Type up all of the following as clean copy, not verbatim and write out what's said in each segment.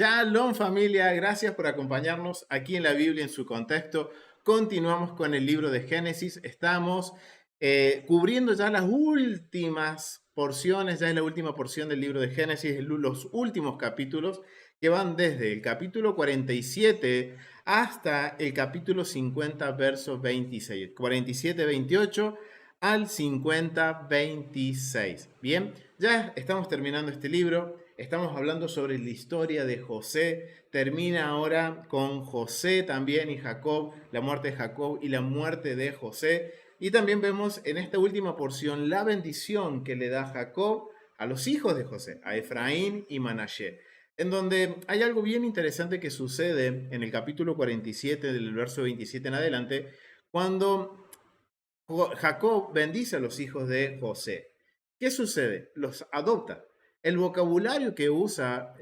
Shalom familia, gracias por acompañarnos aquí en la Biblia en su contexto. Continuamos con el libro de Génesis. Estamos cubriendo ya las últimas porciones, ya es la última porción del libro de Génesis, los últimos capítulos que van desde el capítulo 47 hasta el capítulo 50, verso 26. 47, 28 al 50, 26. Bien, ya estamos terminando este libro. Estamos hablando sobre la historia de José. Termina ahora con José también y Jacob, la muerte de Jacob y la muerte de José. Y también vemos en esta última porción la bendición que le da Jacob a los hijos de José, a Efraín y Manashe, en donde hay algo bien interesante que sucede en el capítulo 47 del verso 27 en adelante, cuando Jacob bendice a los hijos de José. ¿Qué sucede? Los adopta. El vocabulario que usa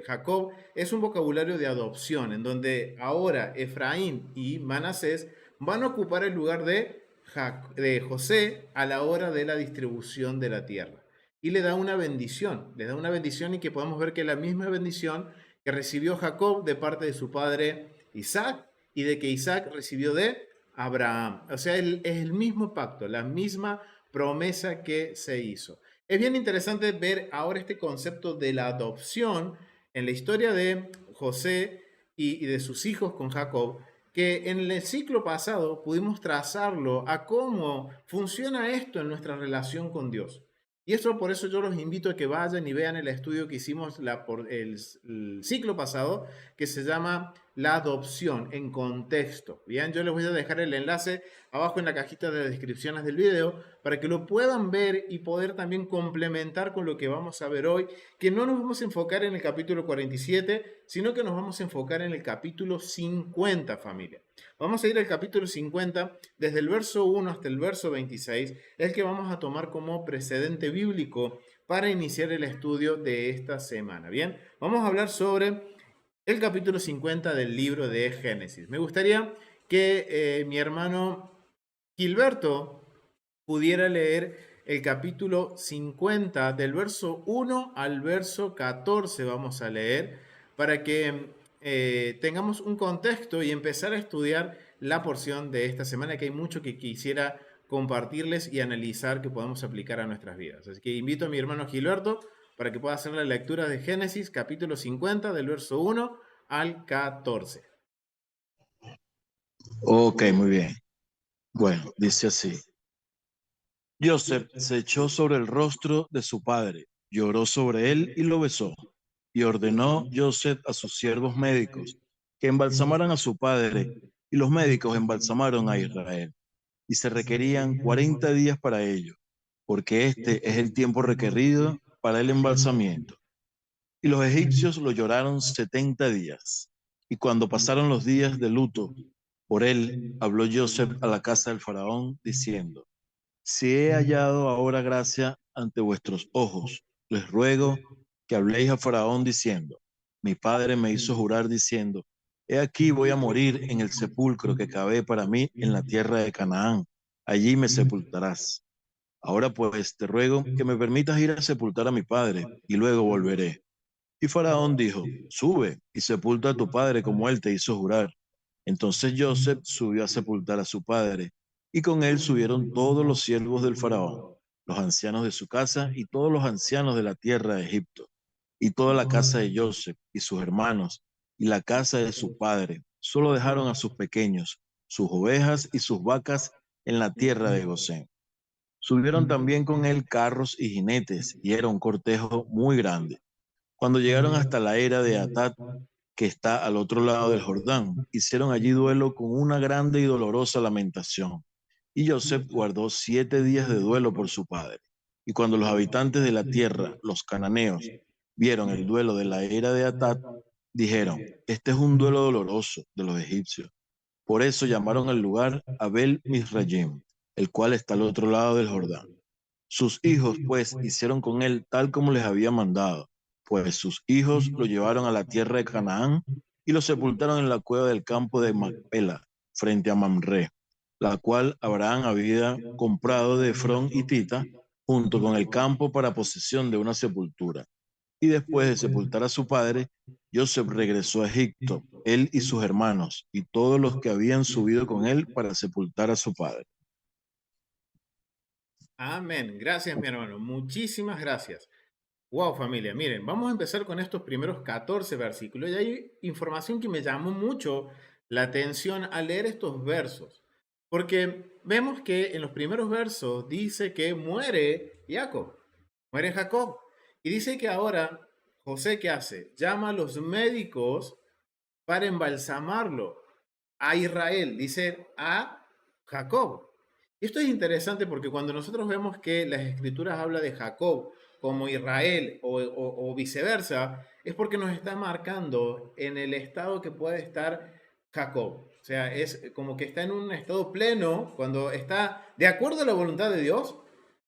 Jacob es un vocabulario de adopción, en donde ahora Efraín y Manasés van a ocupar el lugar de José a la hora de la distribución de la tierra. Y le da una bendición, y que podemos ver que es la misma bendición que recibió Jacob de parte de su padre Isaac y de que Isaac recibió de Abraham. O sea, es el mismo pacto, la misma promesa que se hizo. Es bien interesante ver ahora este concepto de la adopción en la historia de José y de sus hijos con Jacob, que en el ciclo pasado pudimos trazarlo a cómo funciona esto en nuestra relación con Dios. Y eso por eso yo los invito a que vayan y vean el estudio que hicimos por el ciclo pasado, que se llama La adopción en contexto. Bien, yo les voy a dejar el enlace abajo en la cajita de descripciones del video para que lo puedan ver y poder también complementar con lo que vamos a ver hoy, que no nos vamos a enfocar en el capítulo 47, sino que nos vamos a enfocar en el capítulo 50, familia. Vamos a ir al capítulo 50, desde el verso 1 hasta el verso 26, el que vamos a tomar como precedente bíblico para iniciar el estudio de esta semana. Bien, vamos a hablar sobre el capítulo 50 del libro de Génesis. Me gustaría que mi hermano Gilberto pudiera leer el capítulo 50 del verso 1 al verso 14, vamos a leer, para que tengamos un contexto y empezar a estudiar la porción de esta semana, que hay mucho que quisiera compartirles y analizar que podamos aplicar a nuestras vidas. Así que invito a mi hermano Gilberto para que pueda hacer la lectura de Génesis capítulo 50 del verso 1 al 14. Ok, muy bien. Bueno, dice así. Joseph se echó sobre el rostro de su padre, lloró sobre él y lo besó. Y ordenó Joseph a sus siervos médicos que embalsamaran a su padre, y los médicos embalsamaron a Israel. Y se requerían 40 días para ello, porque este es el tiempo requerido para el embalsamiento. Y los egipcios lo lloraron 70 días. Y cuando pasaron los días de luto por él, habló Joseph a la casa del faraón, diciendo: Si he hallado ahora gracia ante vuestros ojos, les ruego que habléis a Faraón diciendo: Mi padre me hizo jurar diciendo: He aquí voy a morir en el sepulcro que cavé para mí en la tierra de Canaán. Allí me sepultarás. Ahora pues te ruego que me permitas ir a sepultar a mi padre, y luego volveré. Y Faraón dijo: Sube y sepulta a tu padre como él te hizo jurar. Entonces Joseph subió a sepultar a su padre, y con él subieron todos los siervos del faraón, los ancianos de su casa y todos los ancianos de la tierra de Egipto, y toda la casa de Joseph y sus hermanos, y la casa de su padre. Solo dejaron a sus pequeños, sus ovejas y sus vacas en la tierra de Gosén. Subieron también con él carros y jinetes, y era un cortejo muy grande. Cuando llegaron hasta la era de Atad, que está al otro lado del Jordán, hicieron allí duelo con una grande y dolorosa lamentación. Y Joseph guardó 7 días de duelo por su padre. Y cuando los habitantes de la tierra, los cananeos, vieron el duelo de la era de Atad, dijeron: Este es un duelo doloroso de los egipcios. Por eso llamaron al lugar Abel Misrayim, el cual está al otro lado del Jordán. Sus hijos, pues, hicieron con él tal como les había mandado, pues sus hijos lo llevaron a la tierra de Canaán y lo sepultaron en la cueva del campo de Macpela, frente a Mamre, la cual Abraham había comprado de Efrón y Tita, junto con el campo para posesión de una sepultura. Y después de sepultar a su padre, Joseph regresó a Egipto, él y sus hermanos, y todos los que habían subido con él para sepultar a su padre. Amén. Gracias, mi hermano. Muchísimas gracias. Wow, familia. Miren, vamos a empezar con estos primeros 14 versículos. Y hay información que me llamó mucho la atención al leer estos versos. Porque vemos que en los primeros versos dice que muere Jacob, muere Jacob. Y dice que ahora José, ¿qué hace? Llama a los médicos para embalsamarlo a Israel, dice a Jacob. Esto es interesante porque cuando nosotros vemos que las escrituras hablan de Jacob como Israel o viceversa, es porque nos está marcando en el estado que puede estar Jacob. O sea, es como que está en un estado pleno, cuando está de acuerdo a la voluntad de Dios,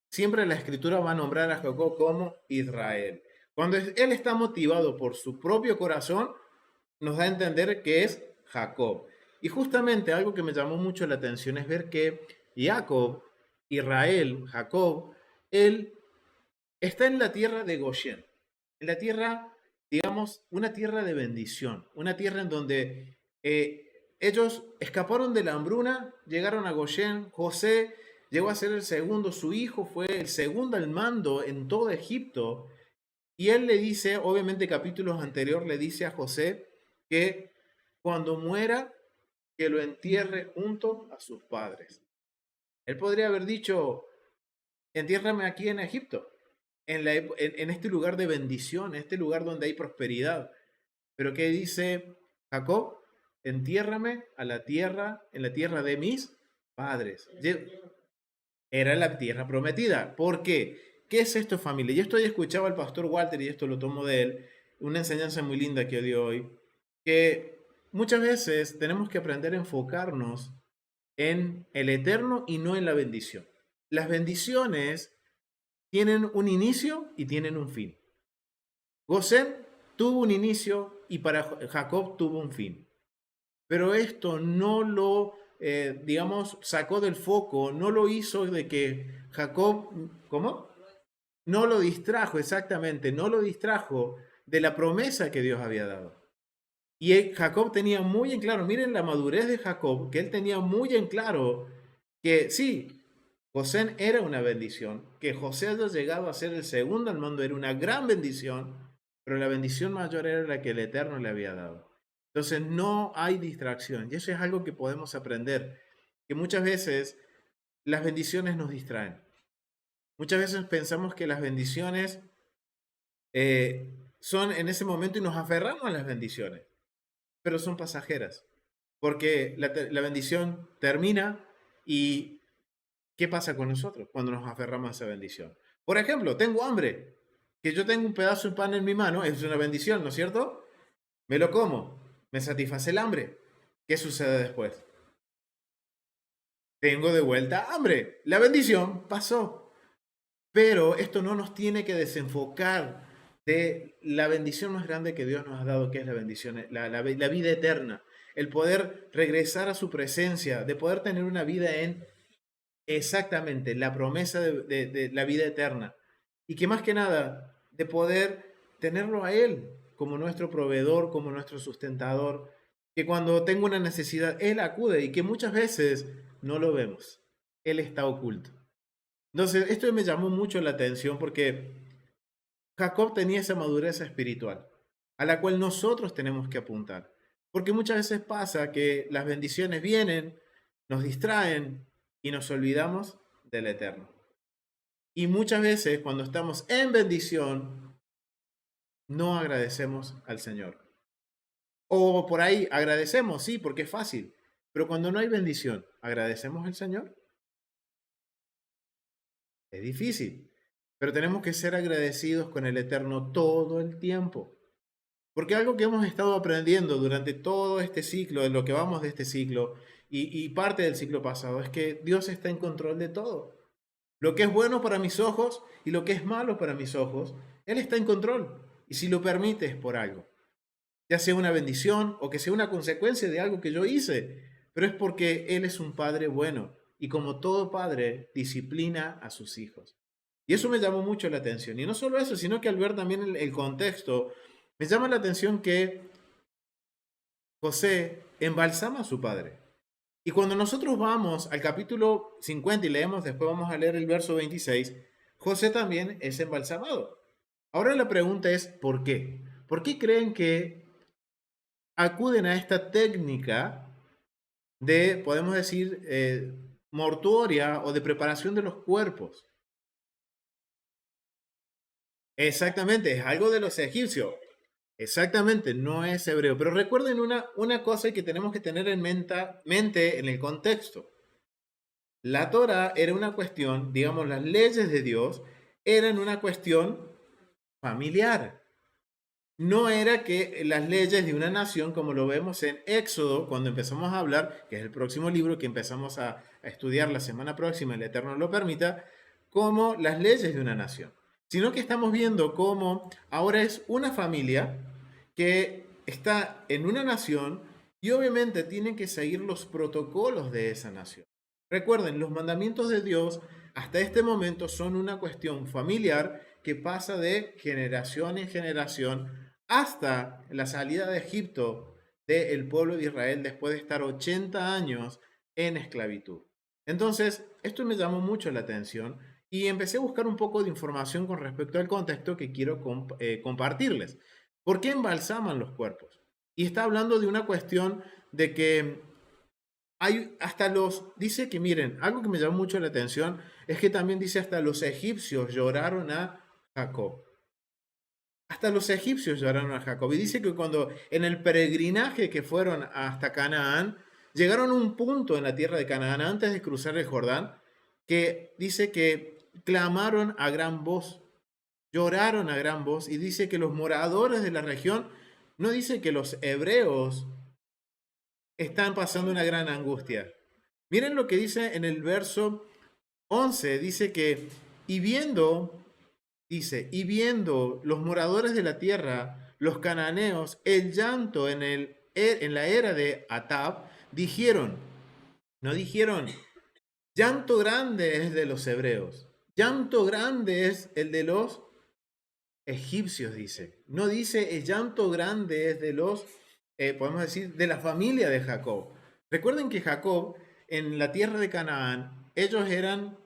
siempre la escritura va a nombrar a Jacob como Israel. Cuando él está motivado por su propio corazón, nos da a entender que es Jacob. Y justamente algo que me llamó mucho la atención es ver que Jacob, Israel, Jacob, él está en la tierra de Goshen, en la tierra, digamos, una tierra de bendición, una tierra en donde ellos escaparon de la hambruna, llegaron a Goshen, José llegó a ser el segundo, su hijo fue el segundo al mando en todo Egipto, y él le dice, obviamente capítulos anteriores, le dice a José que cuando muera, que lo entierre junto a sus padres. Él podría haber dicho, entiérrame aquí en Egipto, en este lugar de bendición, en este lugar donde hay prosperidad. Pero ¿qué dice Jacob? Entiérrame a la tierra, en la tierra de mis padres. Era la tierra prometida. ¿Por qué? ¿Qué es esto, familia? Yo estoy escuchando al pastor Walter, y esto lo tomo de él, una enseñanza muy linda que dio hoy, que muchas veces tenemos que aprender a enfocarnos en el eterno y no en la bendición. Las bendiciones tienen un inicio y tienen un fin. Gosén tuvo un inicio y para Jacob tuvo un fin. Pero esto no lo, digamos, sacó del foco, no lo hizo de que Jacob, ¿cómo? No lo distrajo, exactamente, no lo distrajo de la promesa que Dios había dado. Y Jacob tenía muy en claro, miren la madurez de Jacob, que él tenía muy en claro que sí, José era una bendición, que José haya llegado a ser el segundo al mando era una gran bendición, pero la bendición mayor era la que el Eterno le había dado. Entonces no hay distracción, y eso es algo que podemos aprender, que muchas veces las bendiciones nos distraen. Muchas veces pensamos que las bendiciones son en ese momento y nos aferramos a las bendiciones, pero son pasajeras, porque la bendición termina y ¿qué pasa con nosotros cuando nos aferramos a esa bendición? Por ejemplo, tengo hambre, que yo tengo un pedazo de pan en mi mano, es una bendición, ¿no es cierto? Me lo como, me satisface el hambre. ¿Qué sucede después? Tengo de vuelta hambre. La bendición pasó. Pero esto no nos tiene que desenfocar de la bendición más grande que Dios nos ha dado, que es la bendición, la vida eterna. El poder regresar a su presencia, de poder tener una vida en exactamente la promesa de la vida eterna. Y que más que nada, de poder tenerlo a Él como nuestro proveedor, como nuestro sustentador. Que cuando tengo una necesidad, Él acude y que muchas veces no lo vemos. Él está oculto. Entonces, esto me llamó mucho la atención porque Jacob tenía esa madurez espiritual a la cual nosotros tenemos que apuntar. Porque muchas veces pasa que las bendiciones vienen, nos distraen y nos olvidamos del Eterno. Y muchas veces cuando estamos en bendición, no agradecemos al Señor. O por ahí agradecemos, sí, porque es fácil. Pero cuando no hay bendición, ¿agradecemos al Señor? Es difícil. Pero tenemos que ser agradecidos con el Eterno todo el tiempo. Porque algo que hemos estado aprendiendo durante todo este ciclo, de lo que vamos de este ciclo y parte del ciclo pasado, es que Dios está en control de todo. Lo que es bueno para mis ojos y lo que es malo para mis ojos, Él está en control. Y si lo permite es por algo. Ya sea una bendición o que sea una consecuencia de algo que yo hice, pero es porque Él es un Padre bueno y como todo padre disciplina a sus hijos. Y eso me llamó mucho la atención. Y no solo eso, sino que al ver también el contexto, Me llama la atención que José embalsama a su padre. Y cuando nosotros vamos al capítulo 50 y leemos, después vamos a leer el verso 26, José también es embalsamado. Ahora la pregunta es, ¿por qué? ¿Por qué creen que acuden a esta técnica de, podemos decir, mortuoria o de preparación de los cuerpos? Exactamente, es algo de los egipcios. Exactamente, no es hebreo. Pero recuerden una cosa que tenemos que tener en mente en el contexto. La Torah era una cuestión, digamos, las leyes de Dios eran una cuestión familiar. No era que las leyes de una nación, como lo vemos en Éxodo, cuando empezamos a hablar, que es el próximo libro que empezamos a estudiar la semana próxima, el Eterno lo permita, como las leyes de una nación, sino que estamos viendo cómo ahora es una familia que está en una nación y obviamente tienen que seguir los protocolos de esa nación. Recuerden, los mandamientos de Dios hasta este momento son una cuestión familiar que pasa de generación en generación hasta la salida de Egipto del pueblo de Israel después de estar 80 años en esclavitud. Entonces, esto me llamó mucho la atención y empecé a buscar un poco de información con respecto al contexto que quiero compartirles. ¿Por qué embalsaman los cuerpos? Y está hablando de una cuestión de que hay hasta dice que miren, algo que me llamó mucho la atención es que también dice hasta los egipcios lloraron a Jacob. Hasta los egipcios lloraron a Jacob. Y dice que cuando en el peregrinaje que fueron hasta Canaán, llegaron a un punto en la tierra de Canaán antes de cruzar el Jordán, que dice que clamaron a gran voz, lloraron a gran voz, y dice que los moradores de la región, no dice que los hebreos están pasando una gran angustia. Miren lo que dice en el verso 11, dice que, y viendo dice, y viendo los moradores de la tierra, los cananeos, el llanto en la era de Atab, dijeron, no dijeron, llanto grande es de los hebreos, llanto grande es el de los egipcios, dice. No dice, el llanto grande es de los, podemos decir, de la familia de Jacob. Recuerden que Jacob, en la tierra de Canaán, ellos eran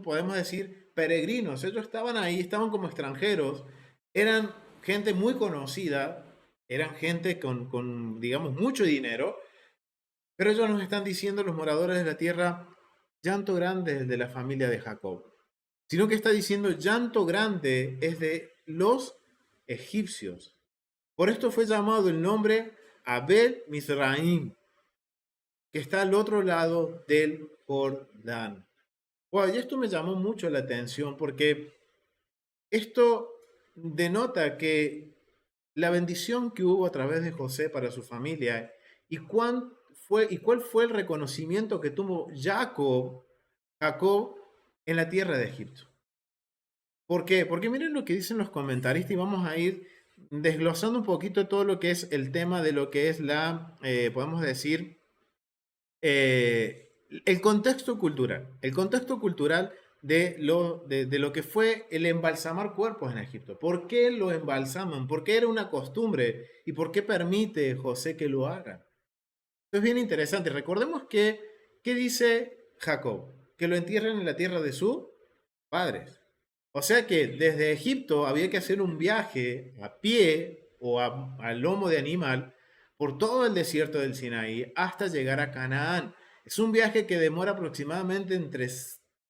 podemos decir, peregrinos. Ellos estaban ahí, estaban como extranjeros, eran gente muy conocida, eran gente digamos, mucho dinero, pero ellos nos están diciendo, los moradores de la tierra, llanto grande es de la familia de Jacob, sino que está diciendo, llanto grande es de los egipcios. Por esto fue llamado el nombre Abel Mizraim, que está al otro lado del Jordán. Wow, y esto me llamó mucho la atención porque esto denota que la bendición que hubo a través de José para su familia y cuál fue el reconocimiento que tuvo Jacob en la tierra de Egipto. ¿Por qué? Porque miren lo que dicen los comentaristas y vamos a ir desglosando un poquito todo lo que es el tema de lo que es podemos decir, el contexto cultural. El contexto cultural de lo que fue el embalsamar cuerpos en Egipto. ¿Por qué lo embalsaman? ¿Por qué era una costumbre? ¿Y por qué permite José que lo haga? Esto es bien interesante. Recordemos ¿qué dice Jacob? Que lo entierren en la tierra de sus padres. O sea que desde Egipto había que hacer un viaje a pie o a lomo de animal por todo el desierto del Sinaí hasta llegar a Canaán. Es un viaje que demora aproximadamente entre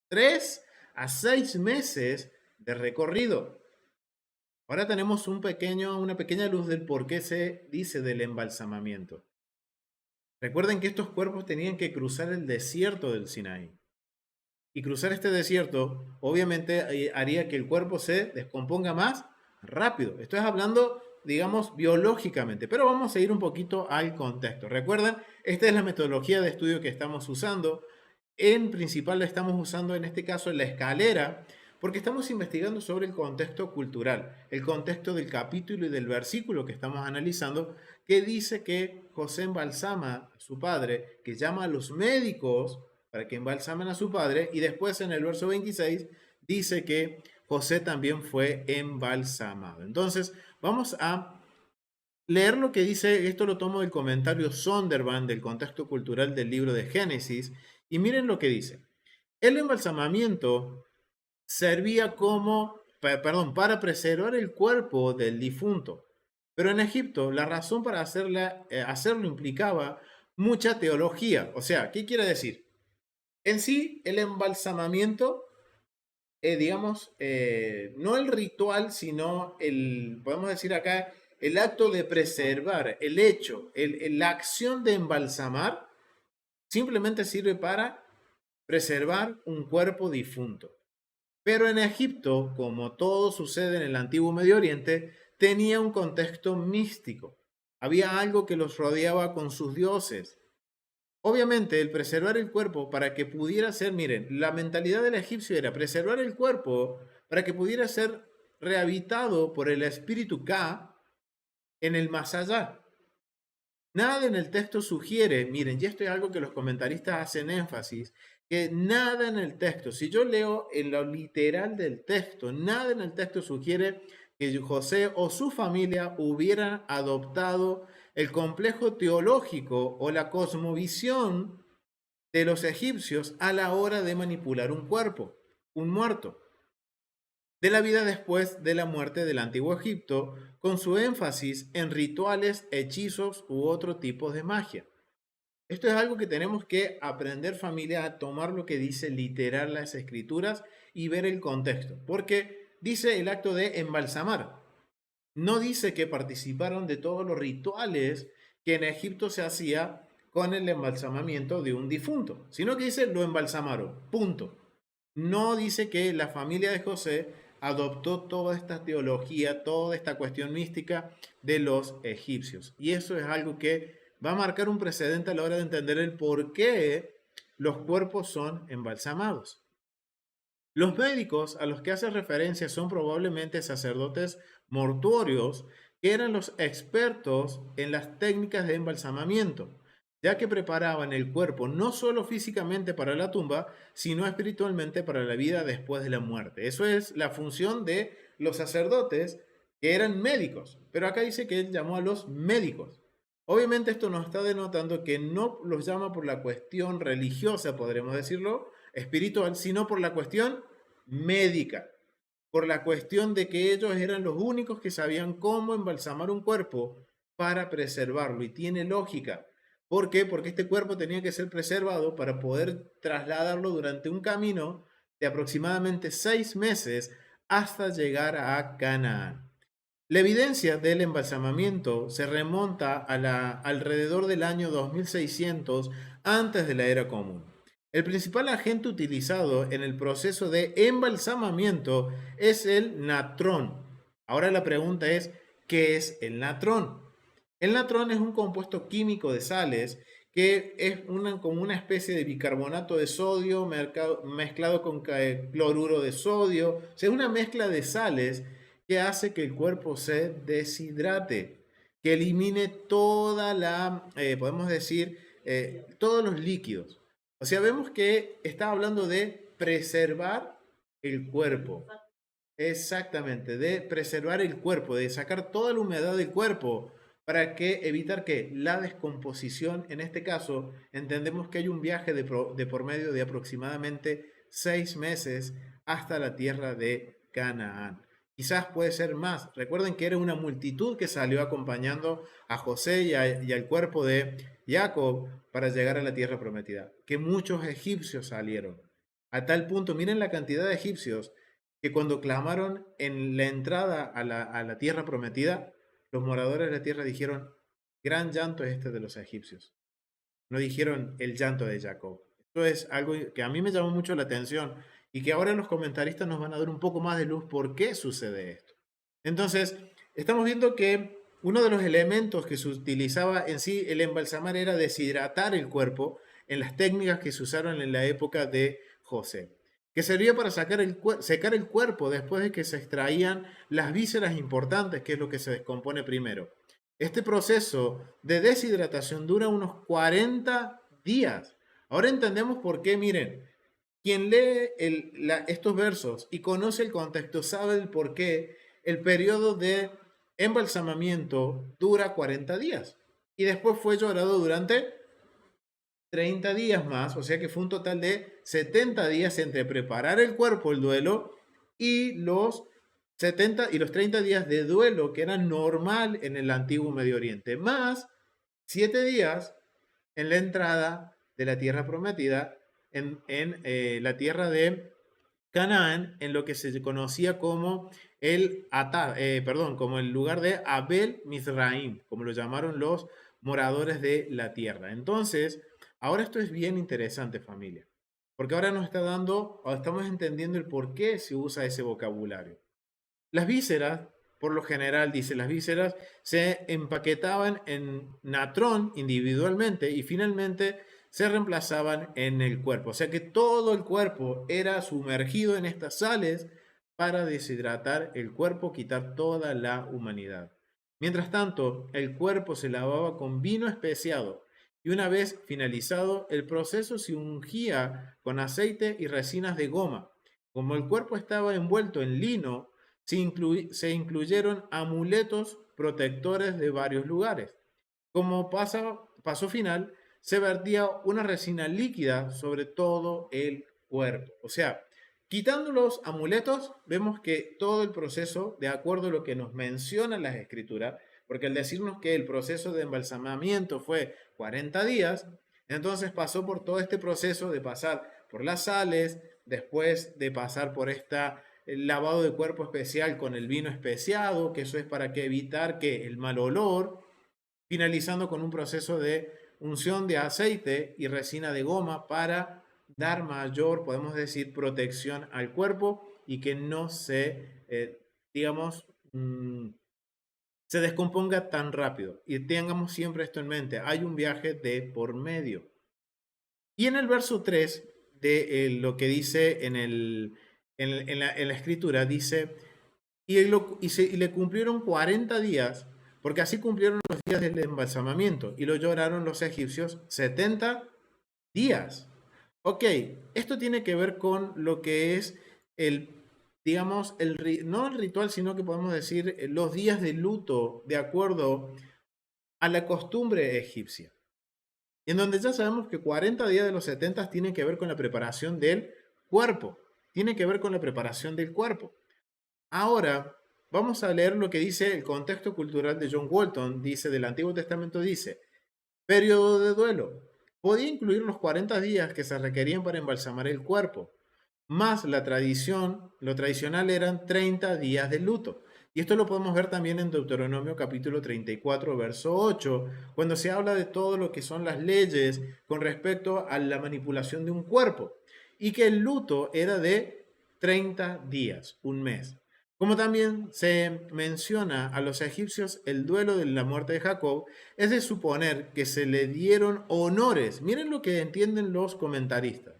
3 a 6 meses de recorrido. Ahora tenemos una pequeña luz del por qué se dice del embalsamamiento. Recuerden que estos cuerpos tenían que cruzar el desierto del Sinaí. Y cruzar este desierto obviamente haría que el cuerpo se descomponga más rápido. Estoy hablando, digamos, biológicamente, pero vamos a ir un poquito al contexto. Recuerden, esta es la metodología de estudio que estamos usando. En principal la estamos usando en este caso en la escalera, porque estamos investigando sobre el contexto cultural, el contexto del capítulo y del versículo que estamos analizando, que dice que José embalsama a su padre, que llama a los médicos para que embalsamen a su padre, y después en el verso 26 dice que José también fue embalsamado. Entonces, vamos a leer lo que dice, esto lo tomo del comentario Zondervan del contexto cultural del libro de Génesis, y miren lo que dice. El embalsamamiento servía para preservar el cuerpo del difunto. Pero en Egipto la razón para hacerlo implicaba mucha teología. O sea, ¿qué quiere decir? En sí, el embalsamamiento, no el ritual, sino podemos decir acá, el acto de preservar, el hecho, la acción de embalsamar, simplemente sirve para preservar un cuerpo difunto. Pero en Egipto, como todo sucede en el antiguo Medio Oriente, tenía un contexto místico. Había algo que los rodeaba con sus dioses. Obviamente, el preservar el cuerpo para que pudiera ser, miren, la mentalidad del egipcio era preservar el cuerpo para que pudiera ser rehabilitado por el espíritu Ka en el más allá. Nada en el texto sugiere, miren, y esto es algo que los comentaristas hacen énfasis, que nada en el texto, si yo leo en lo literal del texto, nada en el texto sugiere que José o su familia hubieran adoptado el complejo teológico o la cosmovisión de los egipcios a la hora de manipular un cuerpo, un muerto, de la vida después de la muerte del antiguo Egipto, con su énfasis en rituales, hechizos u otro tipo de magia. Esto es algo que tenemos que aprender, familia, a tomar lo que dice literal las escrituras y ver el contexto, porque dice el acto de embalsamar. No dice que participaron de todos los rituales que en Egipto se hacía con el embalsamamiento de un difunto, sino que dice lo embalsamaron, punto. No dice que la familia de José adoptó toda esta teología, toda esta cuestión mística de los egipcios. Y eso es algo que va a marcar un precedente a la hora de entender el por qué los cuerpos son embalsamados. Los médicos a los que hace referencia son probablemente sacerdotes mortuorios que eran los expertos en las técnicas de embalsamamiento, ya que preparaban el cuerpo no solo físicamente para la tumba, sino espiritualmente para la vida después de la muerte. Eso es la función de los sacerdotes que eran médicos, pero acá dice que él llamó a los médicos. Obviamente esto nos está denotando que no los llama por la cuestión religiosa, podremos decirlo, espiritual, sino por la cuestión médica, por la cuestión de que ellos eran los únicos que sabían cómo embalsamar un cuerpo para preservarlo. Y tiene lógica. ¿Por qué? Porque este cuerpo tenía que ser preservado para poder trasladarlo durante un camino de aproximadamente 6 meses hasta llegar a Canaán. La evidencia del embalsamamiento se remonta alrededor del año 2600 antes de la era común. El principal agente utilizado en el proceso de embalsamamiento es el natrón. Ahora la pregunta es, ¿qué es el natrón? El natrón es un compuesto químico de sales que es como una especie de bicarbonato de sodio mezclado con cloruro de sodio. O sea, es una mezcla de sales que hace que el cuerpo se deshidrate, que elimine podemos decir, todos los líquidos. O sea, vemos que está hablando de preservar el cuerpo. Exactamente, de preservar el cuerpo, de sacar toda la humedad del cuerpo para evitar que la descomposición, en este caso, entendemos que hay un viaje de por medio de aproximadamente 6 meses hasta la tierra de Canaán. Quizás puede ser más. Recuerden que era una multitud que salió acompañando a José y al cuerpo de Jacob para llegar a la tierra prometida. Que muchos egipcios salieron. A tal punto, miren la cantidad de egipcios que cuando clamaron en la entrada a la tierra prometida, los moradores de la tierra dijeron, gran llanto es este de los egipcios. No dijeron el llanto de Jacob. Esto es algo que a mí me llamó mucho la atención y que ahora los comentaristas nos van a dar un poco más de luz por qué sucede esto. Entonces, estamos viendo que uno de los elementos que se utilizaba en sí el embalsamar era deshidratar el cuerpo en las técnicas que se usaron en la época de José, que servía para secar el cuerpo después de que se extraían las vísceras importantes, que es lo que se descompone primero. Este proceso de deshidratación dura unos 40 días. Ahora entendemos por qué, miren, quien lee estos versos y conoce el contexto sabe el por qué el periodo de embalsamamiento dura 40 días y después fue llorado durante 30 días más, o sea que fue un total de 70 días entre preparar el cuerpo, el duelo, y los 70 y los 30 días de duelo que eran normal en el antiguo Medio Oriente, más 7 días en la entrada de la tierra prometida, en la tierra de Canaán, en lo que se conocía como como el lugar de Abel Mizraim, como lo llamaron los moradores de la tierra. Entonces, ahora esto es bien interesante, familia, porque ahora nos está dando, o estamos entendiendo el por qué se usa ese vocabulario. Las vísceras, por lo general, dice, las vísceras se empaquetaban en natrón individualmente y finalmente se reemplazaban en el cuerpo. O sea que todo el cuerpo era sumergido en estas sales para deshidratar el cuerpo, quitar toda la humanidad. Mientras tanto, el cuerpo se lavaba con vino especiado y una vez finalizado el proceso se ungía con aceite y resinas de goma. Como el cuerpo estaba envuelto en lino, se incluyeron amuletos protectores de varios lugares. Como paso final, se vertía una resina líquida sobre todo el cuerpo. O sea, quitando los amuletos, vemos que todo el proceso, de acuerdo a lo que nos mencionan las escrituras, porque al decirnos que el proceso de embalsamamiento fue 40 días, entonces pasó por todo este proceso de pasar por las sales, después de pasar por el lavado de cuerpo especial con el vino especiado, que eso es para evitar que el mal olor, finalizando con un proceso de unción de aceite y resina de goma para dar mayor, podemos decir, protección al cuerpo y que no digamos, se descomponga tan rápido. Y tengamos siempre esto en mente, hay un viaje de por medio. Y en el verso 3 de lo que dice en la escritura, dice, y le cumplieron 40 días, porque así cumplieron los días del embalsamamiento, y lo lloraron los egipcios 70 días. Ok, esto tiene que ver con lo que es digamos, no el ritual, sino que podemos decir los días de luto de acuerdo a la costumbre egipcia. En donde ya sabemos que 40 días de los 70 tienen que ver con la preparación del cuerpo. Tiene que ver con la preparación del cuerpo. Ahora, vamos a leer lo que dice el contexto cultural de John Walton. Dice, del Antiguo Testamento dice, periodo de duelo. Podía incluir los 40 días que se requerían para embalsamar el cuerpo, más lo tradicional eran 30 días de luto. Y esto lo podemos ver también en Deuteronomio capítulo 34, verso 8, cuando se habla de todo lo que son las leyes con respecto a la manipulación de un cuerpo, y que el luto era de 30 días, un mes. Como también se menciona a los egipcios el duelo de la muerte de Jacob, es de suponer que se le dieron honores. Miren lo que entienden los comentaristas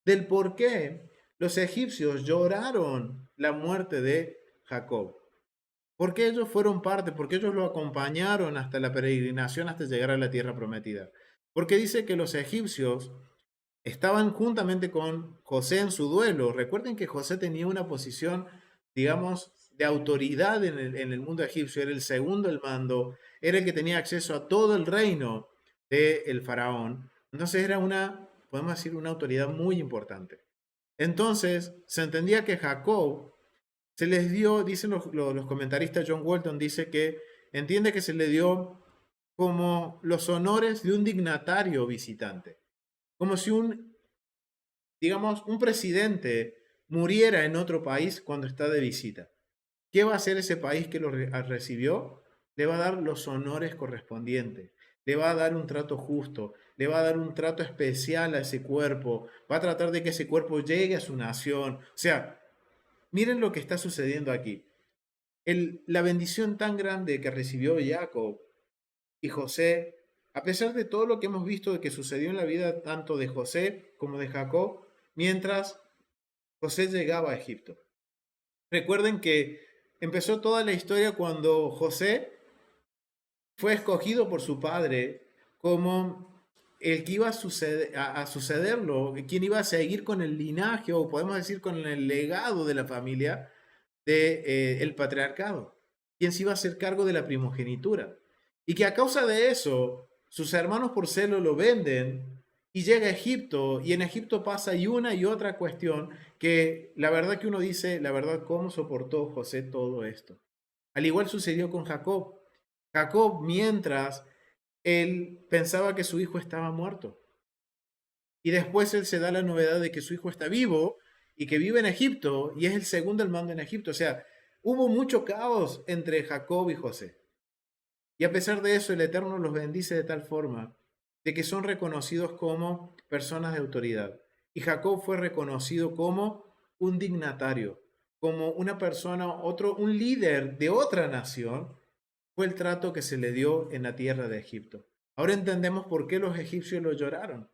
del por qué los egipcios lloraron la muerte de Jacob. Porque ellos fueron parte, porque ellos lo acompañaron hasta la peregrinación, hasta llegar a la tierra prometida. Porque dice que los egipcios estaban juntamente con José en su duelo. Recuerden que José tenía una posición, digamos, de autoridad en el mundo egipcio. Era el segundo al mando, era el que tenía acceso a todo el reino del faraón. Entonces era podemos decir, una autoridad muy importante. Entonces, se entendía que Jacob se les dio, dicen los comentaristas, John Walton dice que entiende que se le dio como los honores de un dignatario visitante, como si digamos, un presidente muriera en otro país cuando está de visita. ¿Qué va a hacer ese país que lo recibió? Le va a dar los honores correspondientes, le va a dar un trato justo, le va a dar un trato especial a ese cuerpo, va a tratar de que ese cuerpo llegue a su nación. O sea, miren lo que está sucediendo aquí. La bendición tan grande que recibió Jacob y José, a pesar de todo lo que hemos visto de que sucedió en la vida tanto de José como de Jacob, mientras José llegaba a Egipto. Recuerden que empezó toda la historia cuando José fue escogido por su padre como el que iba a sucederlo, quien iba a seguir con el linaje, o podemos decir con el legado de la familia del patriarcado. quien se iba a hacer cargo de la primogenitura. Y que a causa de eso, sus hermanos por celo lo venden y llega a Egipto, y en Egipto pasa y una y otra cuestión que la verdad que uno dice, la verdad, ¿cómo soportó José todo esto? Al igual sucedió con Jacob. Jacob, mientras él pensaba que su hijo estaba muerto, y después él se da la novedad de que su hijo está vivo y que vive en Egipto y es el segundo al mando en Egipto. O sea, hubo mucho caos entre Jacob y José. Y a pesar de eso, el Eterno los bendice de tal forma de que son reconocidos como personas de autoridad. Y Jacob fue reconocido como un dignatario, como una persona, un líder de otra nación. Fue el trato que se le dio en la tierra de Egipto. Ahora entendemos por qué los egipcios lo lloraron,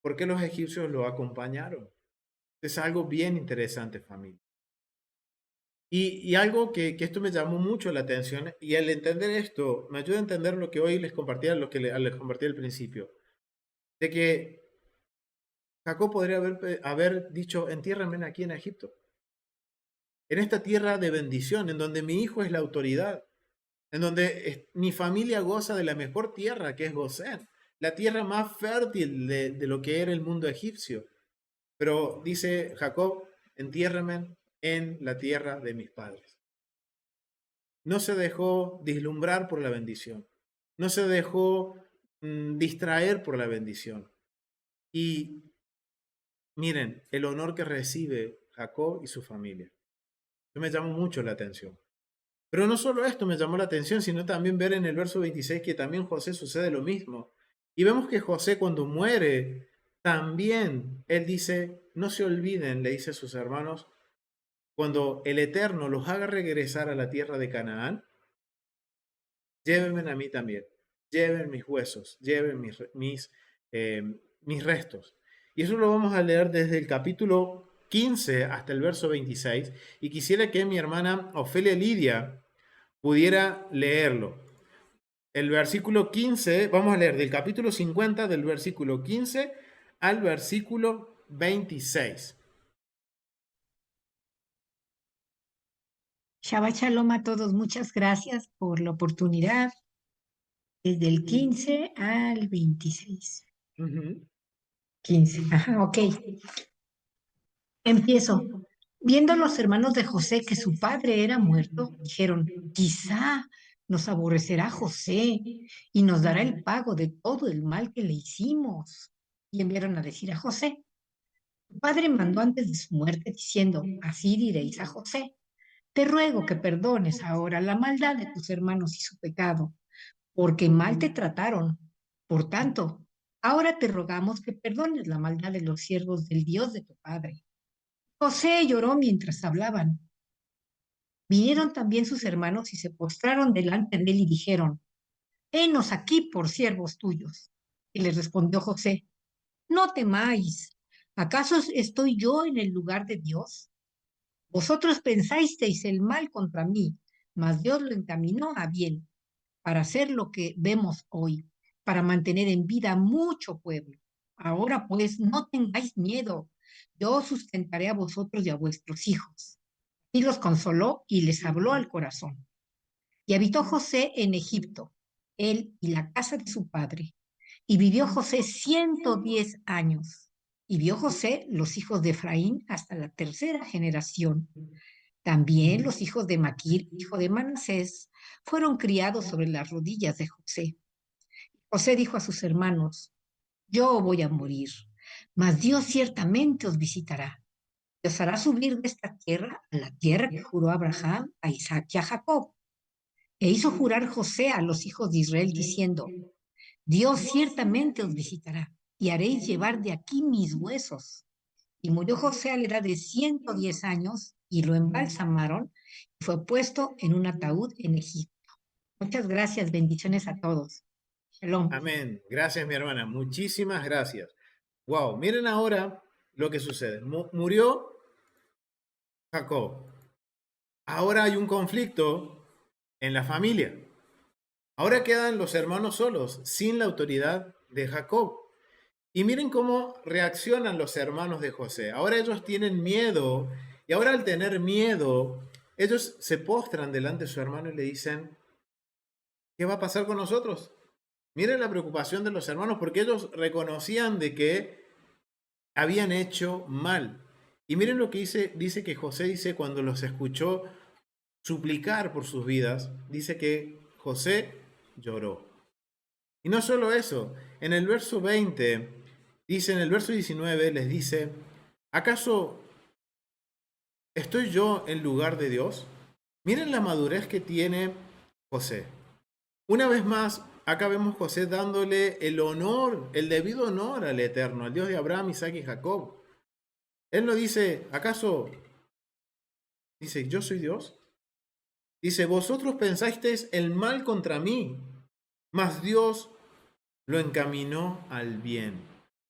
por qué los egipcios lo acompañaron. Es algo bien interesante, familia. Y algo que esto me llamó mucho la atención, y al entender esto, me ayuda a entender lo que hoy les compartía, lo que les compartí al principio, de que Jacob podría haber dicho, entiérrame aquí en Egipto, en esta tierra de bendición, en donde mi hijo es la autoridad, en donde mi familia goza de la mejor tierra, que es Gosén, la tierra más fértil de lo que era el mundo egipcio. Pero dice Jacob, entiérrame en la tierra de mis padres. No se dejó deslumbrar por la bendición. No se dejó distraer por la bendición. Y miren el honor que recibe Jacob y su familia. Eso me llamó mucho la atención. Pero no solo esto me llamó la atención, sino también ver en el verso 26 que también José sucede lo mismo. Y vemos que José cuando muere, también él dice, no se olviden, le dice a sus hermanos, cuando el Eterno los haga regresar a la tierra de Canaán, llévenme a mí también, lleven mis huesos, lleven mis restos. Y eso lo vamos a leer desde el capítulo 15 hasta el verso 26. Y quisiera que mi hermana Ofelia Lidia pudiera leerlo. El versículo 15, vamos a leer del capítulo 50, del versículo 15 al versículo 26. Shabbat Shalom a todos, muchas gracias por la oportunidad. Desde el 15 al 26. 15, ajá, ok. Empiezo. Viendo los hermanos de José que su padre era muerto, dijeron, quizá nos aborrecerá José y nos dará el pago de todo el mal que le hicimos. Y enviaron a decir a José, tu padre mandó antes de su muerte diciendo, así diréis a José, te ruego que perdones ahora la maldad de tus hermanos y su pecado, porque mal te trataron. Por tanto, ahora te rogamos que perdones la maldad de los siervos del Dios de tu padre. José lloró mientras hablaban. Vinieron también sus hermanos y se postraron delante de él y dijeron, henos aquí por siervos tuyos. Y les respondió José, no temáis, ¿acaso estoy yo en el lugar de Dios? Vosotros pensasteis el mal contra mí, mas Dios lo encaminó a bien, para hacer lo que vemos hoy, para mantener en vida mucho pueblo. Ahora pues, no tengáis miedo, yo os sustentaré a vosotros y a vuestros hijos. Y los consoló y les habló al corazón. Y habitó José en Egipto, él y la casa de su padre. Y vivió José 110 años. Y vio José los hijos de Efraín hasta la tercera generación. También los hijos de Maquir, hijo de Manasés, fueron criados sobre las rodillas de José. José dijo a sus hermanos, yo voy a morir, mas Dios ciertamente os visitará. Y os hará subir de esta tierra a la tierra que juró a Abraham, a Isaac y a Jacob. E hizo jurar José a los hijos de Israel diciendo, Dios ciertamente os visitará y haréis llevar de aquí mis huesos. Y murió José a la edad de 110 años y lo embalsamaron y fue puesto en un ataúd en Egipto. Muchas gracias, bendiciones a todos. Shalom. Amén. Gracias, mi hermana. Muchísimas gracias. Wow, miren ahora lo que sucede. Murió Jacob. Ahora hay un conflicto en la familia. Ahora quedan los hermanos solos, sin la autoridad de Jacob. Y miren cómo reaccionan los hermanos de José. Ahora ellos tienen miedo, y ahora al tener miedo, ellos se postran delante de su hermano y le dicen, ¿qué va a pasar con nosotros? Miren la preocupación de los hermanos porque ellos reconocían de que habían hecho mal. Y miren lo que dice que José dice cuando los escuchó suplicar por sus vidas, dice que José lloró. Y no solo eso, en el verso 20, dice, en el verso 19 les dice, ¿acaso estoy yo en lugar de Dios? Miren la madurez que tiene José. Una vez más, acá vemos José dándole el honor, el debido honor al Eterno, al Dios de Abraham, Isaac y Jacob. Él no dice, ¿acaso? Dice, ¿yo soy Dios? Dice, vosotros pensasteis el mal contra mí, mas Dios lo encaminó al bien.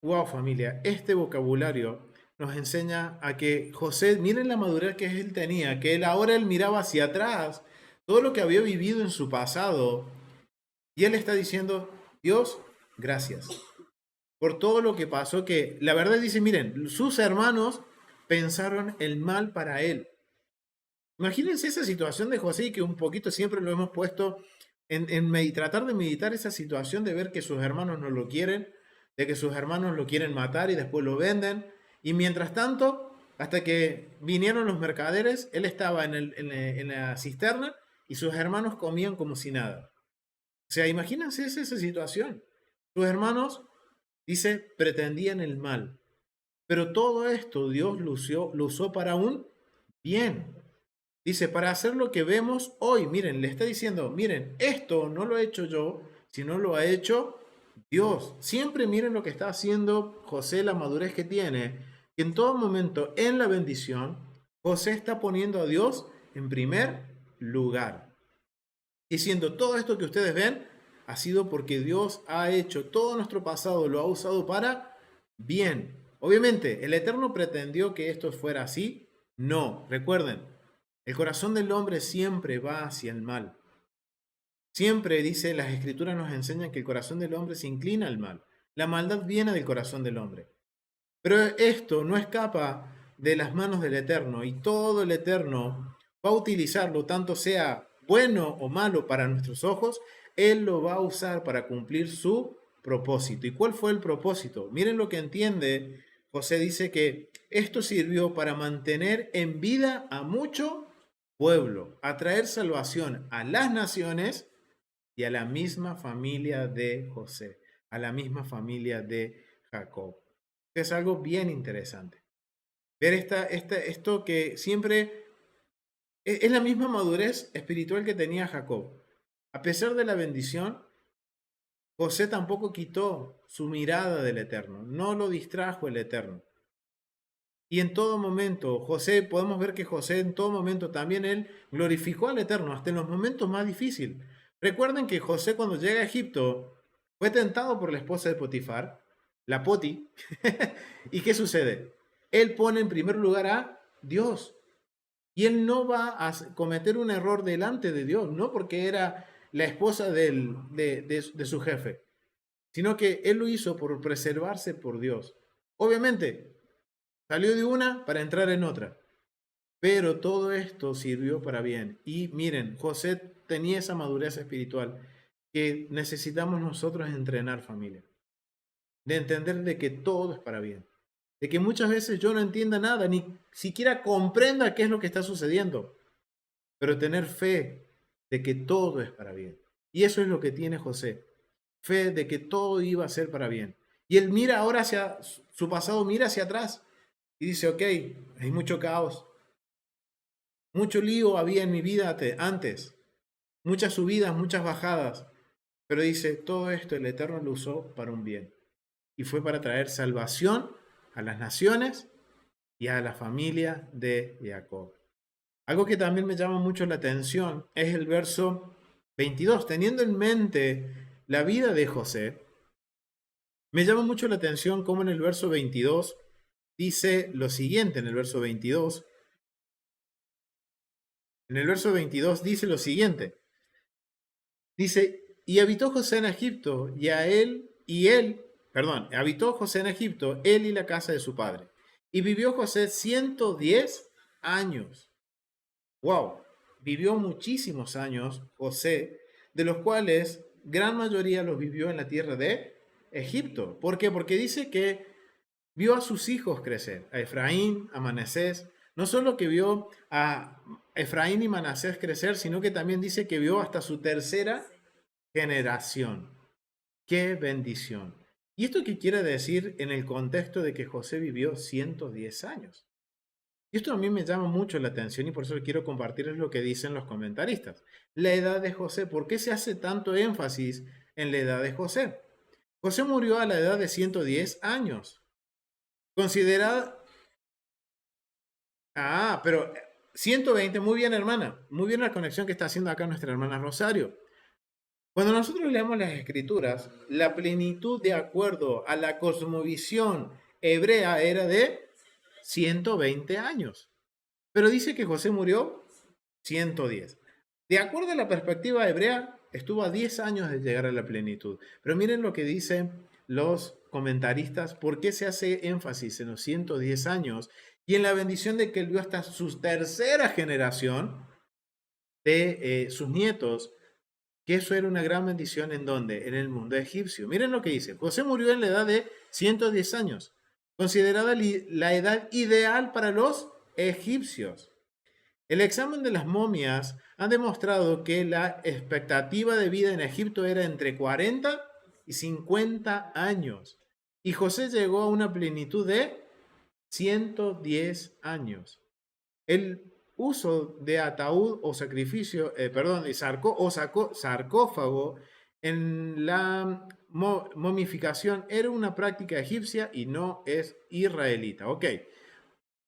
Wow, familia, este vocabulario nos enseña a que José, miren la madurez que él tenía, que él miraba hacia atrás, todo lo que había vivido en su pasado, y él está diciendo, Dios, gracias por todo lo que pasó, que la verdad dice, miren, sus hermanos pensaron el mal para él. Imagínense esa situación de José, que un poquito siempre lo hemos puesto en tratar de meditar esa situación de ver que sus hermanos no lo quieren, de que sus hermanos lo quieren matar y después lo venden. Y mientras tanto, hasta que vinieron los mercaderes, él estaba en la cisterna y sus hermanos comían como si nada. O sea, imagínense esa situación. Sus hermanos, dice, pretendían el mal. Pero todo esto Dios lo usó para un bien. Dice, para hacer lo que vemos hoy. Miren, le está diciendo, miren, esto no lo he hecho yo, sino lo ha hecho Dios. Siempre miren lo que está haciendo José, la madurez que tiene. Que en todo momento, en la bendición, José está poniendo a Dios en primer lugar. Diciendo, todo esto que ustedes ven ha sido porque Dios ha hecho todo nuestro pasado, lo ha usado para bien. Obviamente, ¿el Eterno pretendió que esto fuera así? No, recuerden, el corazón del hombre siempre va hacia el mal. Siempre, dice, las escrituras nos enseñan que el corazón del hombre se inclina al mal. La maldad viene del corazón del hombre. Pero esto no escapa de las manos del Eterno y todo el Eterno va a utilizarlo, tanto sea bueno o malo para nuestros ojos, Él lo va a usar para cumplir su propósito. ¿Y cuál fue el propósito? Miren lo que entiende. José dice que esto sirvió para mantener en vida a mucho pueblo, a traer salvación a las naciones y a la misma familia de José, a la misma familia de Jacob. Es algo bien interesante. Ver esto que siempre es la misma madurez espiritual que tenía Jacob. A pesar de la bendición, José tampoco quitó su mirada del Eterno, no lo distrajo el Eterno. Y en todo momento, podemos ver que José en todo momento también él glorificó al Eterno, hasta en los momentos más difíciles. Recuerden que José cuando llega a Egipto fue tentado por la esposa de Potifar, la Poti. ¿Y qué sucede? Él pone en primer lugar a Dios. Y él no va a cometer un error delante de Dios, no porque era la esposa de su jefe, sino que él lo hizo por preservarse por Dios. Obviamente, salió de una para entrar en otra. Pero todo esto sirvió para bien. Y miren, José tenía esa madurez espiritual que necesitamos nosotros entrenar, familia. De entender de que todo es para bien. De que muchas veces yo no entienda nada, ni siquiera comprenda qué es lo que está sucediendo. Pero tener fe de que todo es para bien. Y eso es lo que tiene José. Fe de que todo iba a ser para bien. Y él mira ahora hacia su pasado, mira hacia atrás. Y dice, ok, hay mucho caos. Mucho lío había en mi vida antes. Muchas subidas, muchas bajadas. Pero dice, todo esto el Eterno lo usó para un bien. Y fue para traer salvación a las naciones y a la familia de Jacob. Algo que también me llama mucho la atención es el verso 22. Teniendo en mente la vida de José, me llama mucho la atención cómo en el verso 22 dice lo siguiente, en el verso 22. En el verso 22 dice lo siguiente. Dice, y habitó José en Egipto, habitó José en Egipto, él y la casa de su padre. Y vivió José 110 años. wow, vivió muchísimos años José, de los cuales gran mayoría los vivió en la tierra de Egipto. ¿Por qué? Porque dice que vio a sus hijos crecer, a Efraín, a Manasés. No solo que vio a Efraín y Manasés crecer, sino que también dice que vio hasta su tercera generación. ¡Qué bendición! ¿Y esto qué quiere decir en el contexto de que José vivió 110 años? Y esto a mí me llama mucho la atención y por eso quiero compartirles lo que dicen los comentaristas. La edad de José, ¿por qué se hace tanto énfasis en la edad de José? José murió a la edad de 110 años. Considerada... Ah, pero 120, muy bien hermana, muy bien la conexión que está haciendo acá nuestra hermana Rosario. Cuando nosotros leemos las escrituras, la plenitud de acuerdo a la cosmovisión hebrea era de 120 años. Pero dice que José murió 110. De acuerdo a la perspectiva hebrea, estuvo a 10 años de llegar a la plenitud. Pero miren lo que dicen los comentaristas, por qué se hace énfasis en los 110 años y en la bendición de que él vio hasta su tercera generación de sus nietos, que eso era una gran bendición en donde, en el mundo egipcio. Miren lo que dice, José murió en la edad de 110 años, considerada la edad ideal para los egipcios. El examen de las momias ha demostrado que la expectativa de vida en Egipto era entre 40 y 50 años. Y José llegó a una plenitud de 110 años. El uso de ataúd o sacrificio, sarcófago en la momificación era una práctica egipcia y no es israelita. Ok,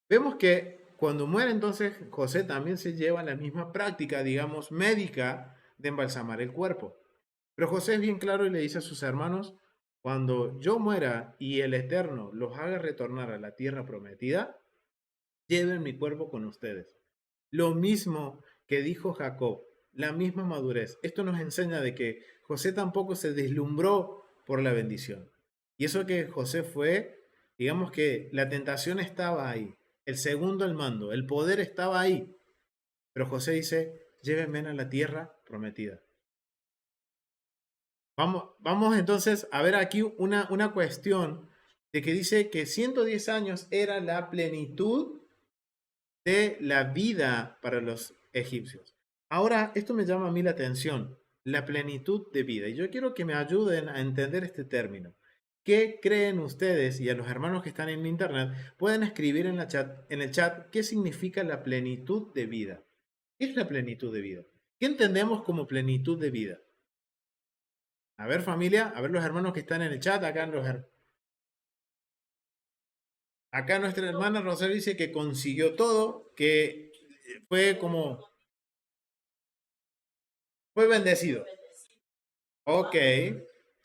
vemos que cuando muere entonces José también se lleva la misma práctica, digamos, médica de embalsamar el cuerpo. Pero José es bien claro y le dice a sus hermanos, cuando yo muera y el Eterno los haga retornar a la tierra prometida, lleven mi cuerpo con ustedes. Lo mismo que dijo Jacob, la misma madurez. Esto nos enseña de que José tampoco se deslumbró por la bendición. Y eso que José fue, digamos que la tentación estaba ahí, el segundo al mando, el poder estaba ahí. Pero José dice, llévenme a la tierra prometida. Vamos entonces a ver aquí una cuestión de que dice que 110 años era la plenitud de la vida para los egipcios. Ahora, esto me llama a mí la atención, la plenitud de vida. Y yo quiero que me ayuden a entender este término. ¿Qué creen ustedes? Y a los hermanos que están en internet, pueden escribir en el chat qué significa la plenitud de vida. ¿Qué es la plenitud de vida? ¿Qué entendemos como plenitud de vida? A ver, familia, a ver los hermanos que están en el chat, acá nuestra hermana Rosario dice que consiguió todo, que fue bendecido. Ok,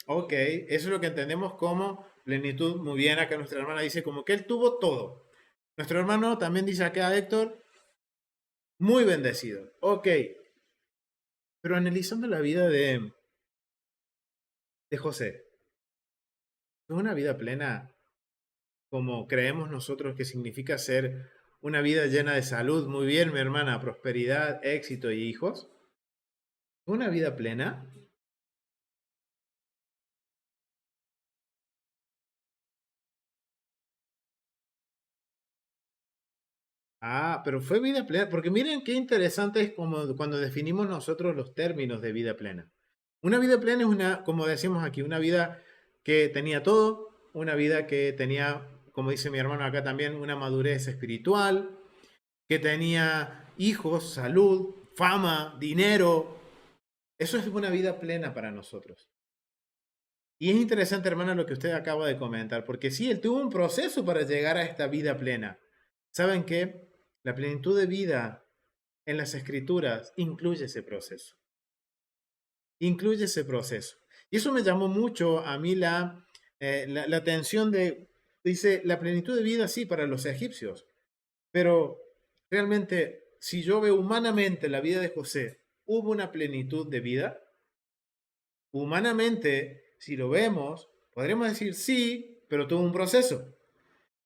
ok, eso es lo que entendemos como plenitud. Muy bien, acá nuestra hermana dice como que él tuvo todo. Nuestro hermano también dice acá, Héctor, muy bendecido. Ok, pero analizando la vida de José, ¿es una vida plena como creemos nosotros que significa ser una vida llena de salud? Muy bien, mi hermana, prosperidad, éxito y hijos. ¿Una vida plena? Ah, pero fue vida plena, porque miren qué interesante es como cuando definimos nosotros los términos de vida plena. Una vida plena es una, como decimos aquí, una vida que tenía todo, una vida que tenía, como dice mi hermano acá también, una madurez espiritual, que tenía hijos, salud, fama, dinero. Eso es una vida plena para nosotros. Y es interesante, hermana, lo que usted acaba de comentar, porque sí, él tuvo un proceso para llegar a esta vida plena. ¿Saben qué? La plenitud de vida en las escrituras incluye ese proceso. Incluye ese proceso. Y eso me llamó mucho a mí la atención de, dice, la plenitud de vida sí para los egipcios, pero realmente si yo veo humanamente la vida de José, ¿hubo una plenitud de vida? Humanamente, si lo vemos, podríamos decir sí, pero tuvo un proceso.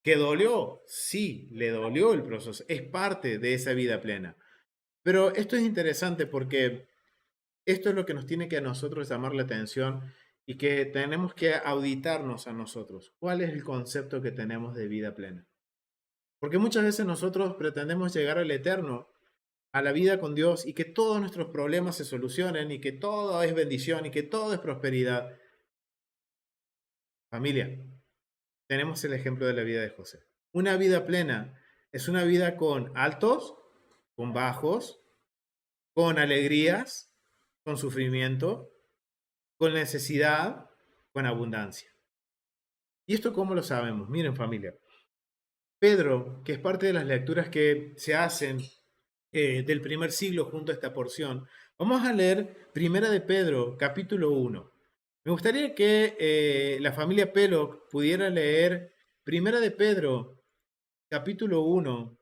¿Que dolió? Sí, le dolió el proceso. Es parte de esa vida plena. Pero esto es interesante porque esto es lo que nos tiene que a nosotros llamar la atención y que tenemos que auditarnos a nosotros. ¿Cuál es el concepto que tenemos de vida plena? Porque muchas veces nosotros pretendemos llegar al eterno, a la vida con Dios y que todos nuestros problemas se solucionen y que todo es bendición y que todo es prosperidad. Familia, tenemos el ejemplo de la vida de José. Una vida plena es una vida con altos, con bajos, con alegrías, con sufrimiento, con necesidad, con abundancia. ¿Y esto cómo lo sabemos? Miren, familia. Pedro, que es parte de las lecturas que se hacen del primer siglo junto a esta porción, vamos a leer Primera de Pedro, capítulo 1. Me gustaría que la familia Pelo pudiera leer Primera de Pedro, capítulo 1,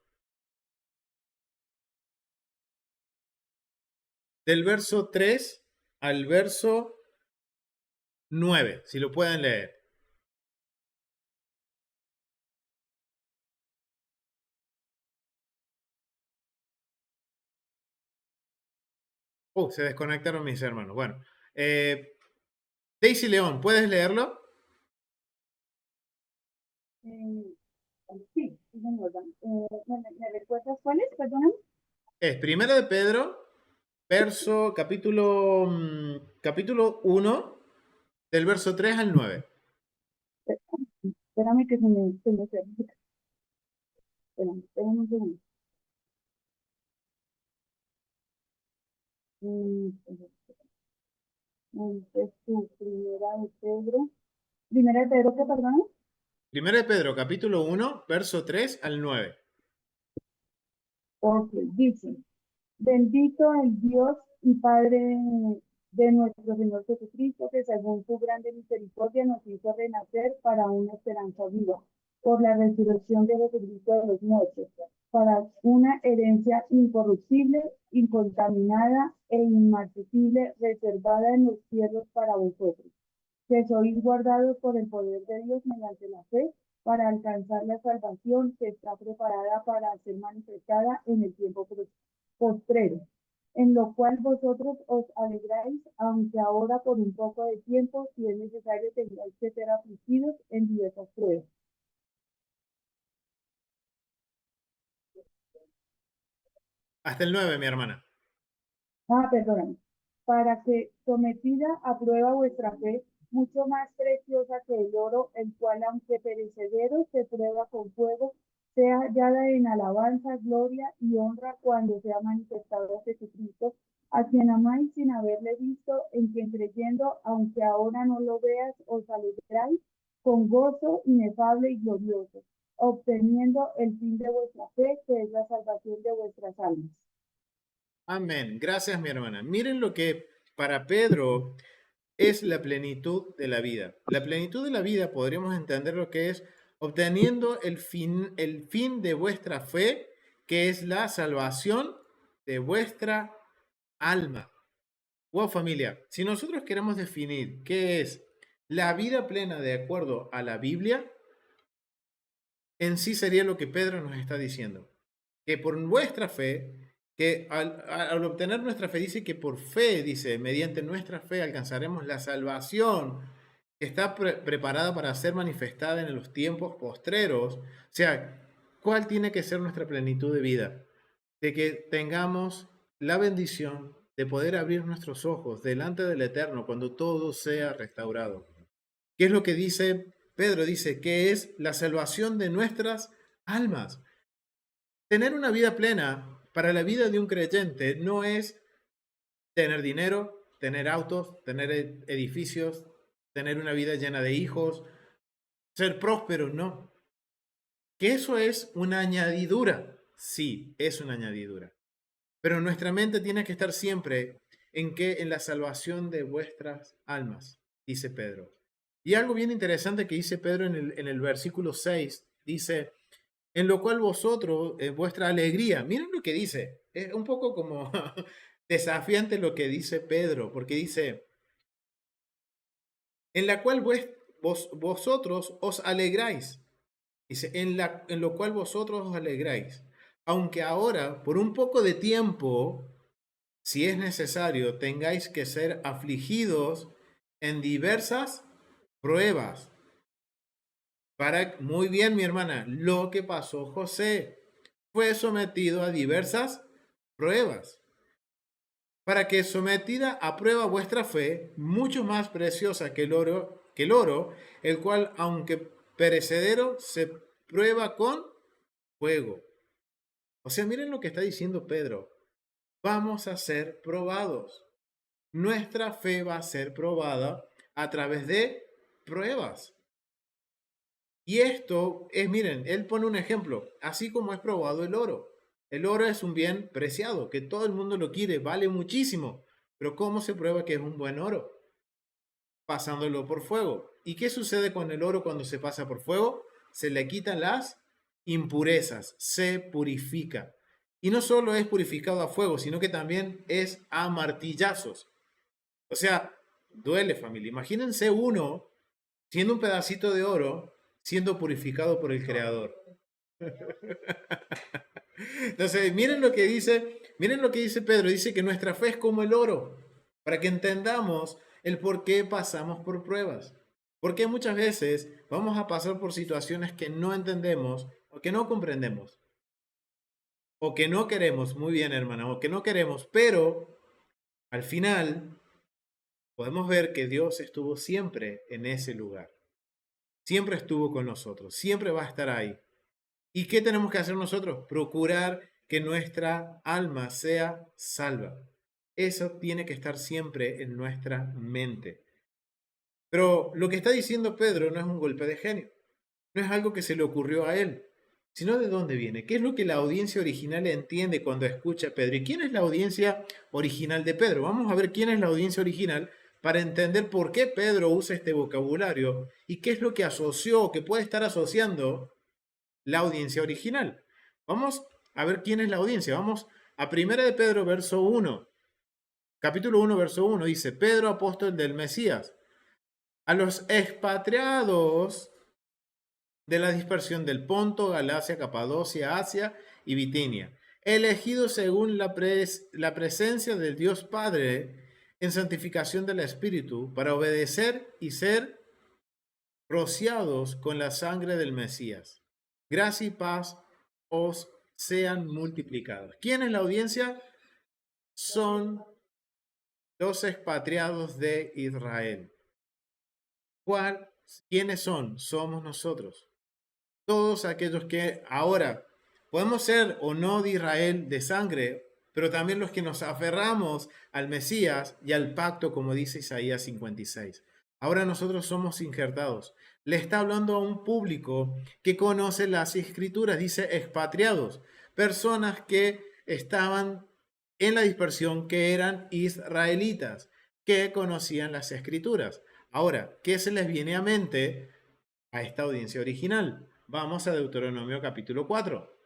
del verso 3 al verso 9, si lo pueden leer. Se desconectaron mis hermanos. Bueno, Daisy León, ¿puedes leerlo? Sí, señora. ¿Me recuerdas cuál es? Perdóname. Es Primera de Pedro, capítulo 1, del verso 3 al 9. Espérame que se me cerró. Espérame un segundo. Entonces, Primera de Pedro. Primera de Pedro, ¿qué, perdón? Primera de Pedro, capítulo 1, verso 3 al 9. Ok, dice: Bendito el Dios y Padre de nuestro Señor Jesucristo, que según su grande misericordia nos hizo renacer para una esperanza viva, por la resurrección de Jesucristo de los muertos, para una herencia incorruptible, incontaminada e inmarcesible, reservada en los cielos para vosotros, que sois guardados por el poder de Dios mediante la fe, para alcanzar la salvación que está preparada para ser manifestada en el tiempo postrero, en lo cual vosotros os alegráis, aunque ahora por un poco de tiempo, si es necesario, tengáis que ser afligidos en diversas pruebas. Hasta el 9, mi hermana. Perdóname. Para que, sometida a prueba vuestra fe, mucho más preciosa que el oro, el cual, aunque perecedero, se prueba con fuego, sea hallada en alabanza, gloria y honra cuando sea manifestado Jesucristo, a quien amáis sin haberle visto, en quien creyendo, aunque ahora no lo veas, os alegráis con gozo inefable y glorioso, obteniendo el fin de vuestra fe, que es la salvación de vuestras almas. Amén. Gracias, mi hermana. Miren lo que para Pedro es la plenitud de la vida. La plenitud de la vida podríamos entender lo que es obteniendo el fin de vuestra fe, que es la salvación de vuestra alma. Wow, familia, si nosotros queremos definir qué es la vida plena de acuerdo a la Biblia, en sí sería lo que Pedro nos está diciendo. Que por vuestra fe, que al obtener nuestra fe, dice que por fe, dice, mediante nuestra fe alcanzaremos la salvación que está preparada para ser manifestada en los tiempos postreros. O sea, ¿cuál tiene que ser nuestra plenitud de vida? De que tengamos la bendición de poder abrir nuestros ojos delante del Eterno cuando todo sea restaurado. ¿Qué es lo que dice Pedro? Dice que es la salvación de nuestras almas. Tener una vida plena para la vida de un creyente no es tener dinero, tener autos, tener edificios, tener una vida llena de hijos, ser próspero, no. Que eso es una añadidura. Sí, es una añadidura. Pero nuestra mente tiene que estar siempre en la salvación de vuestras almas, dice Pedro. Y algo bien interesante que dice Pedro en el versículo 6, dice, en lo cual vosotros, vuestra alegría, miren lo que dice, es un poco como desafiante lo que dice Pedro, porque dice, en la cual vosotros os alegráis, dice, en lo cual vosotros os alegráis, aunque ahora, por un poco de tiempo, si es necesario, tengáis que ser afligidos en diversas pruebas. Muy bien, mi hermana, lo que pasó José fue sometido a diversas pruebas, para que sometida a prueba vuestra fe, mucho más preciosa que el oro, el cual, aunque perecedero, se prueba con fuego. O sea, miren lo que está diciendo Pedro. Vamos a ser probados. Nuestra fe va a ser probada a través de pruebas. Y esto es, miren, él pone un ejemplo, así como es probado el oro. El oro es un bien preciado, que todo el mundo lo quiere, vale muchísimo. Pero ¿cómo se prueba que es un buen oro? Pasándolo por fuego. ¿Y qué sucede con el oro cuando se pasa por fuego? Se le quitan las impurezas, se purifica. Y no solo es purificado a fuego, sino que también es a martillazos. O sea, duele, familia. Imagínense uno siendo un pedacito de oro, siendo purificado por el Creador. Entonces, miren lo que dice Pedro. Dice que nuestra fe es como el oro, para que entendamos el por qué pasamos por pruebas. Porque muchas veces vamos a pasar por situaciones que no entendemos o que no comprendemos. O que no queremos, muy bien, hermana, o que no queremos, pero al final podemos ver que Dios estuvo siempre en ese lugar. Siempre estuvo con nosotros, siempre va a estar ahí. ¿Y qué tenemos que hacer nosotros? Procurar que nuestra alma sea salva. Eso tiene que estar siempre en nuestra mente. Pero lo que está diciendo Pedro no es un golpe de genio, no es algo que se le ocurrió a él, sino de dónde viene. ¿Qué es lo que la audiencia original entiende cuando escucha a Pedro? ¿Y quién es la audiencia original de Pedro? Vamos a ver quién es la audiencia original para entender por qué Pedro usa este vocabulario y qué es lo que asoció, que puede estar asociando la audiencia original. Vamos a ver quién es la audiencia. Vamos a 1 de Pedro, verso 1. Capítulo 1, verso 1 dice, Pedro, apóstol del Mesías, a los expatriados de la dispersión del Ponto, Galacia, Capadocia, Asia y Bitinia, elegidos según la presencia del Dios Padre en santificación del Espíritu, para obedecer y ser rociados con la sangre del Mesías. Gracia y paz os sean multiplicadas. ¿Quién es la audiencia? Son los expatriados de Israel. ¿Quiénes son? Somos nosotros. Todos aquellos que ahora podemos ser o no de Israel de sangre, pero también los que nos aferramos al Mesías y al pacto, como dice Isaías 56. Ahora nosotros somos injertados. Le está hablando a un público que conoce las escrituras, dice expatriados, personas que estaban en la dispersión, que eran israelitas, que conocían las escrituras. Ahora, ¿qué se les viene a mente a esta audiencia original? Vamos a Deuteronomio capítulo 4.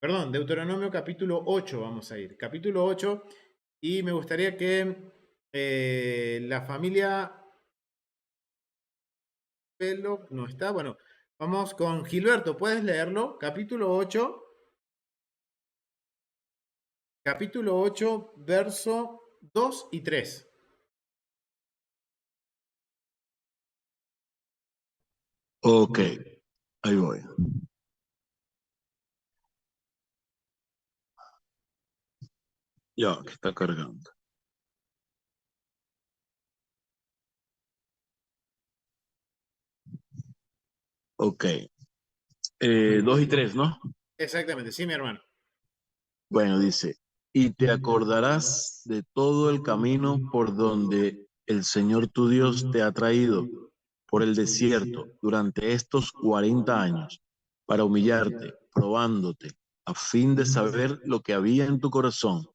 Perdón, Deuteronomio capítulo 8 vamos a ir. Capítulo 8 y me gustaría que la familia Pelo no está. Bueno, vamos con Gilberto. ¿Puedes leerlo? Capítulo 8. Capítulo 8, verso 2 y 3. Ok, ahí voy. Ya, que está cargando. Ok. 2 y 3, ¿no? Exactamente, sí, mi hermano. Bueno, dice, y te acordarás de todo el camino por donde el Señor tu Dios te ha traído por el desierto durante estos 40 años, para humillarte, probándote, a fin de saber lo que había en tu corazón,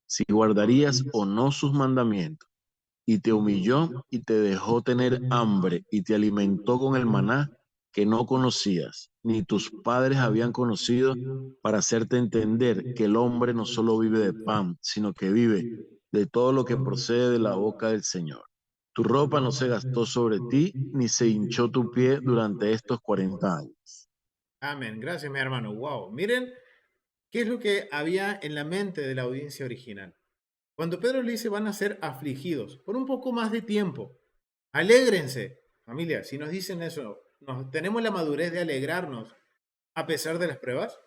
si guardarías o no sus mandamientos. Y te humilló y te dejó tener hambre y te alimentó con el maná que no conocías, ni tus padres habían conocido, para hacerte entender que el hombre no solo vive de pan, sino que vive de todo lo que procede de la boca del Señor. Tu ropa no se gastó sobre ti, ni se hinchó tu pie durante estos 40 años. Amén. Gracias, mi hermano. Wow. Miren ¿Qué es lo que había en la mente de la audiencia original? Cuando Pedro le dice van a ser afligidos por un poco más de tiempo, alégrense, familia, si nos dicen eso, ¿tenemos la madurez de alegrarnos a pesar de las pruebas?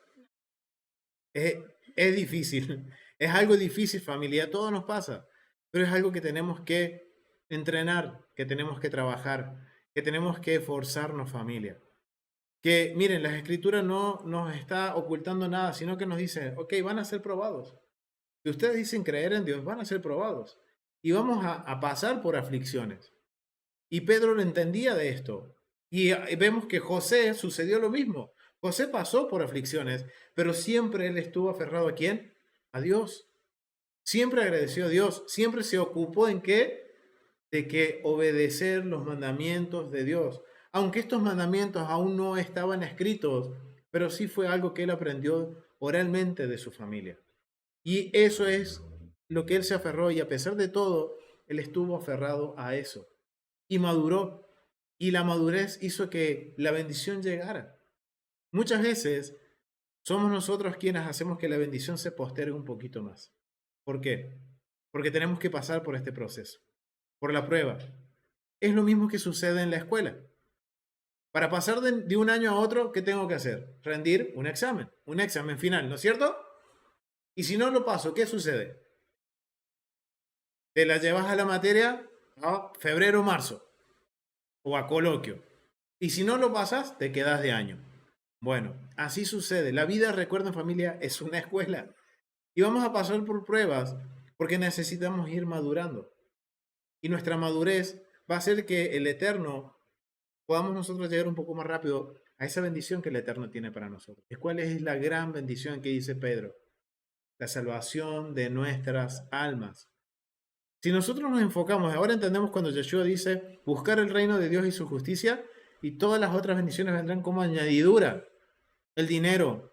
Es difícil, es algo difícil, familia, todo nos pasa, pero es algo que tenemos que entrenar, que tenemos que trabajar, que tenemos que esforzarnos, familia. Que miren, las escrituras no nos está ocultando nada, sino que nos dice, ok, van a ser probados. Si ustedes dicen creer en Dios, van a ser probados. Y vamos a pasar por aflicciones. Y Pedro lo entendía de esto. Y vemos que José sucedió lo mismo. José pasó por aflicciones, pero siempre él estuvo aferrado ¿a quién? A Dios. Siempre agradeció a Dios. Siempre se ocupó en qué? De que obedecer los mandamientos de Dios. Aunque estos mandamientos aún no estaban escritos, pero sí fue algo que él aprendió oralmente de su familia. Y eso es lo que él se aferró y a pesar de todo, él estuvo aferrado a eso. Y maduró. Y la madurez hizo que la bendición llegara. Muchas veces somos nosotros quienes hacemos que la bendición se postergue un poquito más. ¿Por qué? Porque tenemos que pasar por este proceso, por la prueba. Es lo mismo que sucede en la escuela. Para pasar de un año a otro, ¿qué tengo que hacer? Rendir un examen final, ¿no es cierto? Y si no lo paso, ¿qué sucede? Te la llevas a la materia a febrero o marzo, o a coloquio. Y si no lo pasas, te quedas de año. Bueno, así sucede. La vida, recuerden familia, es una escuela. Y vamos a pasar por pruebas porque necesitamos ir madurando. Y nuestra madurez va a hacer que el Eterno podamos nosotros llegar un poco más rápido a esa bendición que el Eterno tiene para nosotros. ¿Y cuál es la gran bendición que dice Pedro? La salvación de nuestras almas. Si nosotros nos enfocamos, ahora entendemos cuando Yeshua dice buscar el reino de Dios y su justicia, y todas las otras bendiciones vendrán como añadidura. El dinero,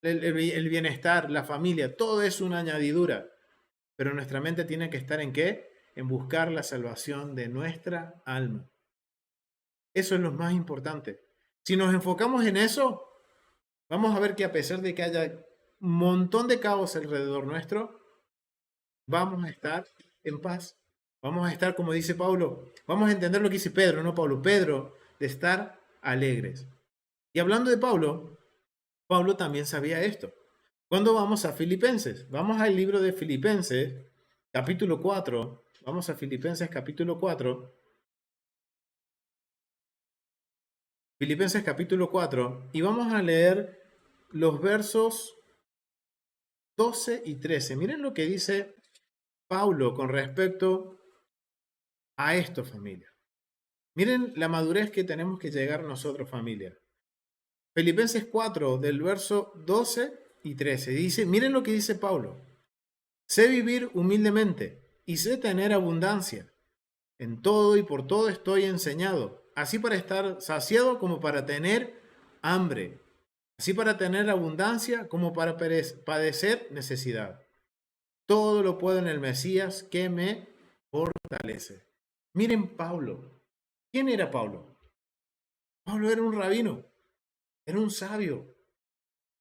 el bienestar, la familia, todo es una añadidura. Pero nuestra mente tiene que estar ¿en qué? En buscar la salvación de nuestra alma. Eso es lo más importante. Si nos enfocamos en eso, vamos a ver que a pesar de que haya un montón de caos alrededor nuestro, vamos a estar en paz. Vamos a estar, como dice Pablo, vamos a entender lo que dice Pedro, no Pablo, Pedro, de estar alegres. Y hablando de Pablo, Pablo también sabía esto. Cuando vamos a Filipenses, vamos al libro de Filipenses, capítulo 4, vamos a Filipenses capítulo 4, Filipenses capítulo 4, y vamos a leer los versos 12 y 13. Miren lo que dice Pablo con respecto a esto, familia. Miren la madurez que tenemos que llegar nosotros, familia. Filipenses 4, del verso 12 y 13. Dice, miren lo que dice Pablo. Sé vivir humildemente y sé tener abundancia. En todo y por todo estoy enseñado, así para estar saciado como para tener hambre, así para tener abundancia como para padecer necesidad. Todo lo puedo en el Mesías que me fortalece. Miren Pablo. ¿Quién era Pablo? Pablo era un rabino, era un sabio.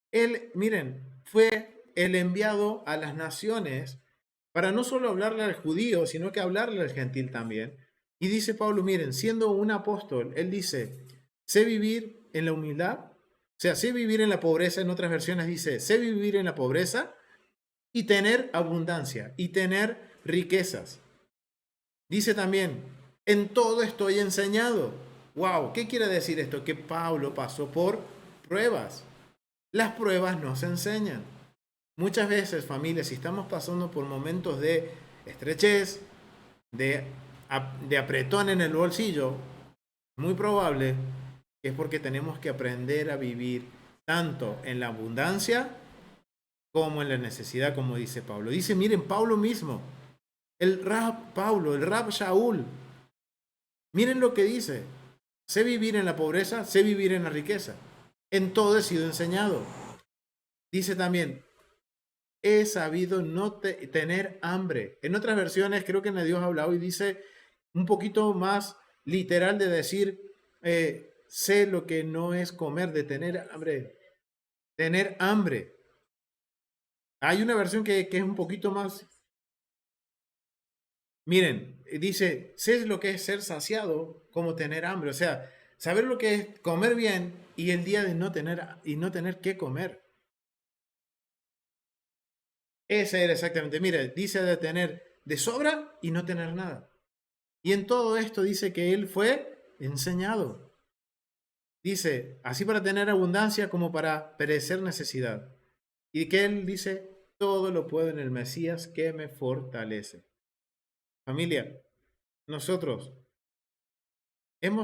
Él, miren, fue el enviado a las naciones para no solo hablarle al judío, sino que hablarle al gentil también. Y dice Pablo, miren, siendo un apóstol, él dice, sé vivir en la humildad, o sea, sé vivir en la pobreza, en otras versiones dice, sé vivir en la pobreza y tener abundancia y tener riquezas. Dice también, en todo estoy enseñado. Wow, ¿qué quiere decir esto? Que Pablo pasó por pruebas. Las pruebas nos enseñan. Muchas veces, familia, si estamos pasando por momentos de estrechez, de apretón en el bolsillo, muy probable que es porque tenemos que aprender a vivir tanto en la abundancia como en la necesidad, como dice Pablo. Dice, miren, Pablo mismo, el Rab Shaul, miren lo que dice. Sé vivir en la pobreza, sé vivir en la riqueza. En todo he sido enseñado. Dice también, he sabido no tener hambre. En otras versiones, creo que en la Dios ha hablado y dice un poquito más literal de decir, sé lo que no es comer, de tener hambre. Tener hambre. Hay una versión que es un poquito más. Miren, dice, sé lo que es ser saciado, como tener hambre. O sea, saber lo que es comer bien y el día de no tener qué comer. Ese era exactamente. Mire, dice de tener de sobra y no tener nada. Y en todo esto dice que él fue enseñado. Dice, así para tener abundancia como para perecer necesidad. Y que él dice, todo lo puedo en el Mesías que me fortalece. Familia, nosotros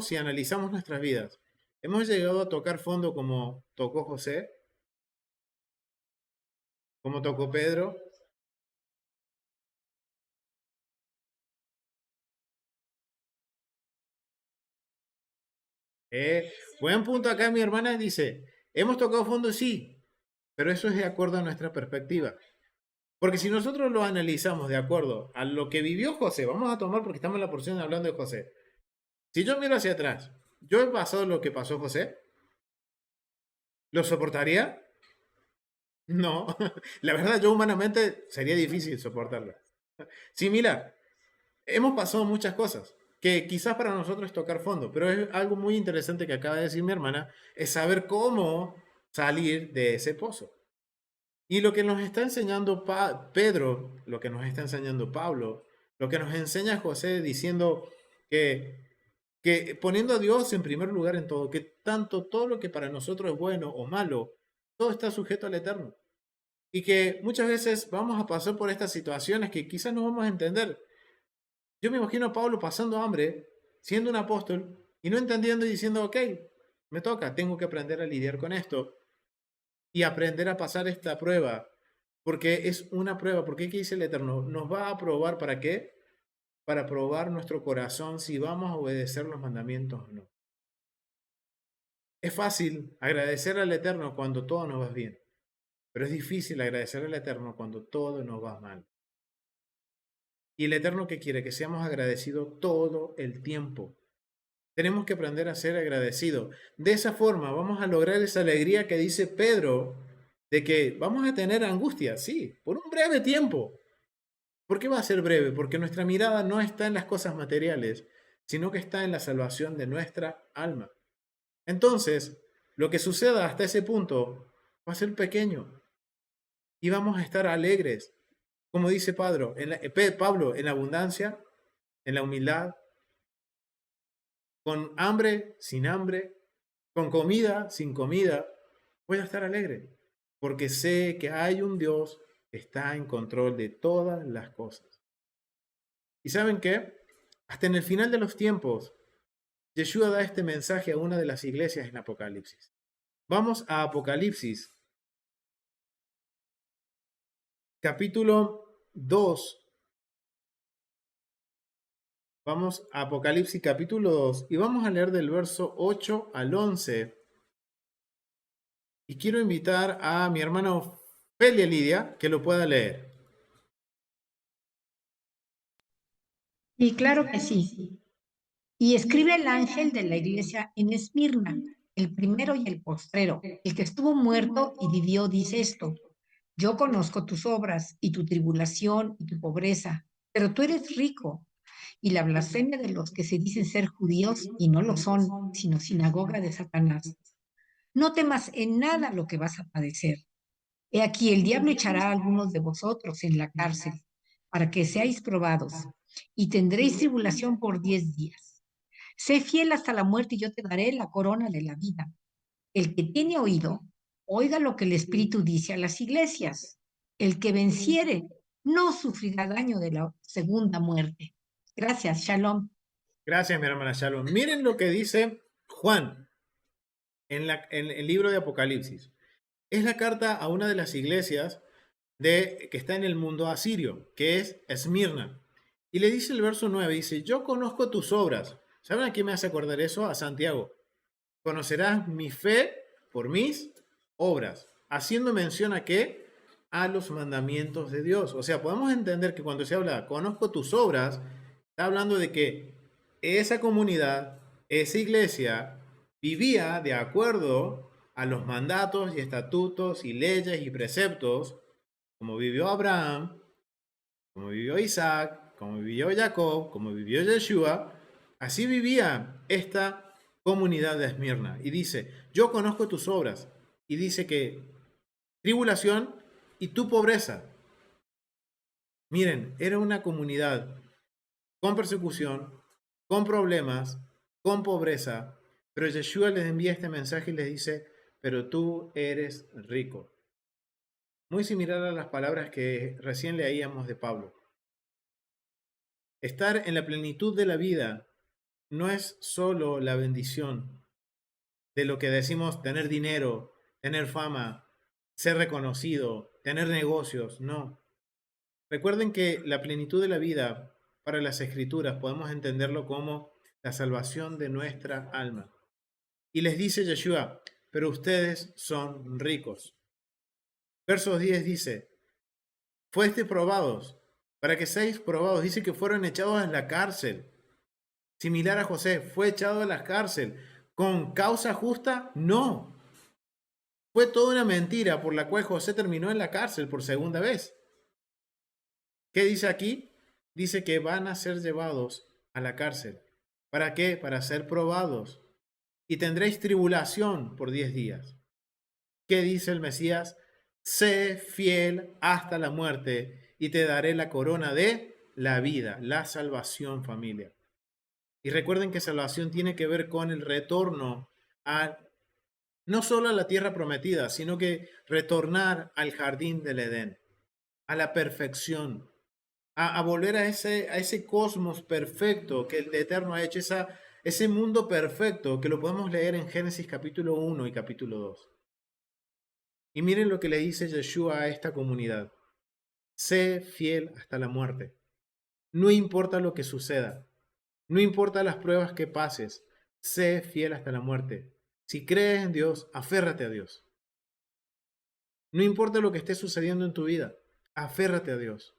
si analizamos nuestras vidas, hemos llegado a tocar fondo como tocó José, como tocó Pedro. Buen punto acá, mi hermana dice, hemos tocado fondo, sí, pero eso es de acuerdo a nuestra perspectiva. Porque si nosotros lo analizamos de acuerdo a lo que vivió José, vamos a tomar porque estamos en la porción hablando de José. Si yo miro hacia atrás, ¿yo he pasado lo que pasó José? ¿Lo soportaría? No, la verdad yo humanamente sería difícil soportarlo. Sí, mira, hemos pasado muchas cosas que quizás para nosotros es tocar fondo, pero es algo muy interesante que acaba de decir mi hermana, es saber cómo salir de ese pozo. Y lo que nos está enseñando Pedro, lo que nos está enseñando Pablo, lo que nos enseña José diciendo que poniendo a Dios en primer lugar en todo, que tanto todo lo que para nosotros es bueno o malo, todo está sujeto al Eterno. Y que muchas veces vamos a pasar por estas situaciones que quizás no vamos a entender. Yo me imagino a Pablo pasando hambre, siendo un apóstol, y no entendiendo y diciendo, ok, me toca, tengo que aprender a lidiar con esto y aprender a pasar esta prueba, porque es una prueba, porque ¿qué dice el Eterno? Nos va a probar ¿para qué? Para probar nuestro corazón si vamos a obedecer los mandamientos o no. Es fácil agradecer al Eterno cuando todo nos va bien, pero es difícil agradecer al Eterno cuando todo nos va mal. Y el Eterno que quiere que seamos agradecidos todo el tiempo. Tenemos que aprender a ser agradecidos. De esa forma vamos a lograr esa alegría que dice Pedro, de que vamos a tener angustia, sí, por un breve tiempo. ¿Por qué va a ser breve? Porque nuestra mirada no está en las cosas materiales, sino que está en la salvación de nuestra alma. Entonces, lo que suceda hasta ese punto va a ser pequeño y vamos a estar alegres, como dice Pablo, en la abundancia, en la humildad, con hambre, sin hambre, con comida, sin comida, voy a estar alegre, porque sé que hay un Dios que está en control de todas las cosas. ¿Y saben qué? Hasta en el final de los tiempos, Yeshua da este mensaje a una de las iglesias en Apocalipsis. Vamos a Apocalipsis, capítulo 2. Vamos a Apocalipsis capítulo 2 y vamos a leer del verso 8 al 11. Y quiero invitar a mi hermano Felia Lidia que lo pueda leer. Y claro que sí. Y escribe el ángel de la iglesia en Esmirna, el primero y el postrero, el que estuvo muerto y vivió, dice esto: yo conozco tus obras y tu tribulación y tu pobreza, pero tú eres rico, y la blasfemia de los que se dicen ser judíos y no lo son, sino sinagoga de Satanás. No temas en nada lo que vas a padecer. He aquí, el diablo echará a algunos de vosotros en la cárcel para que seáis probados, y tendréis tribulación por 10 días. Sé fiel hasta la muerte y yo te daré la corona de la vida. El que tiene oído, oiga lo que el Espíritu dice a las iglesias. El que venciere no sufrirá daño de la segunda muerte. Gracias, Shalom. Gracias, mi hermana Shalom. Miren lo que dice Juan en el libro de Apocalipsis. Es la carta a una de las iglesias que está en el mundo asirio, que es Esmirna. Y le dice el verso 9, dice, yo conozco tus obras. ¿Saben a qué me hace acordar eso? A Santiago. Conocerás mi fe por mis obras. Haciendo mención a qué? A los mandamientos de Dios. O sea, podemos entender que cuando se habla, conozco tus obras, está hablando de que esa comunidad, esa iglesia, vivía de acuerdo a los mandatos y estatutos y leyes y preceptos, como vivió Abraham, como vivió Isaac, como vivió Jacob, como vivió Yeshua, así vivía esta comunidad de Esmirna. Y dice, yo conozco tus obras. Y dice que tribulación y tu pobreza. Miren, era una comunidad con persecución, con problemas, con pobreza, pero Yeshua les envía este mensaje y les dice, pero tú eres rico. Muy similar a las palabras que recién leíamos de Pablo. Estar en la plenitud de la vida no es solo la bendición de lo que decimos tener dinero, tener fama, ser reconocido, tener negocios, no. Recuerden que la plenitud de la vida para las Escrituras podemos entenderlo como la salvación de nuestra alma. Y les dice Yeshua, pero ustedes son ricos. Versos 10 dice, fuiste probados, para que seáis probados. Dice que fueron echados en la cárcel. Similar a José, fue echado a la cárcel. ¿Con causa justa? No. Fue toda una mentira por la cual José terminó en la cárcel por segunda vez. ¿Qué dice aquí? Dice que van a ser llevados a la cárcel. ¿Para qué? Para ser probados. Y tendréis tribulación por 10 días. ¿Qué dice el Mesías? Sé fiel hasta la muerte y te daré la corona de la vida, la salvación, familia. Y recuerden que salvación tiene que ver con el retorno no solo a la tierra prometida, sino que retornar al jardín del Edén, a la perfección, a volver a ese cosmos perfecto que el Eterno ha hecho, ese mundo perfecto que lo podemos leer en Génesis capítulo 1 y capítulo 2. Y miren lo que le dice Yeshua a esta comunidad. Sé fiel hasta la muerte. No importa lo que suceda. No importa las pruebas que pases. Sé fiel hasta la muerte. Si crees en Dios, aférrate a Dios. No importa lo que esté sucediendo en tu vida. Aférrate a Dios.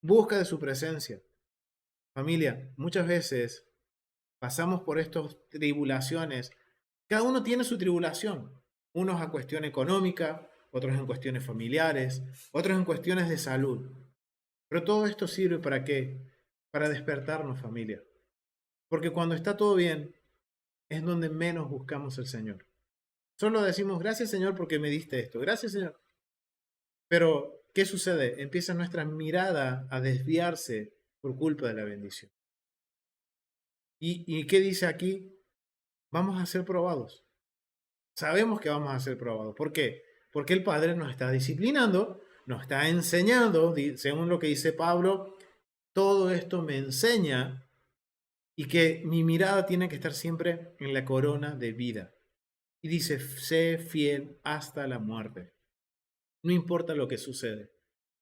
Busca de su presencia. Familia, muchas veces pasamos por estas tribulaciones. Cada uno tiene su tribulación. Unos a cuestión económica, otros en cuestiones familiares, otros en cuestiones de salud. Pero todo esto sirve ¿para qué? Para despertarnos, familia. Porque cuando está todo bien, es donde menos buscamos al Señor. Solo decimos, gracias Señor porque me diste esto. Gracias Señor. Pero, ¿qué sucede? Empieza nuestra mirada a desviarse por culpa de la bendición. ¿Y qué dice aquí? Vamos a ser probados. Sabemos que vamos a ser probados. ¿Por qué? Porque el Padre nos está disciplinando, nos está enseñando, según lo que dice Pablo, todo esto me enseña y que mi mirada tiene que estar siempre en la corona de vida. Y dice, sé fiel hasta la muerte. No importa lo que sucede.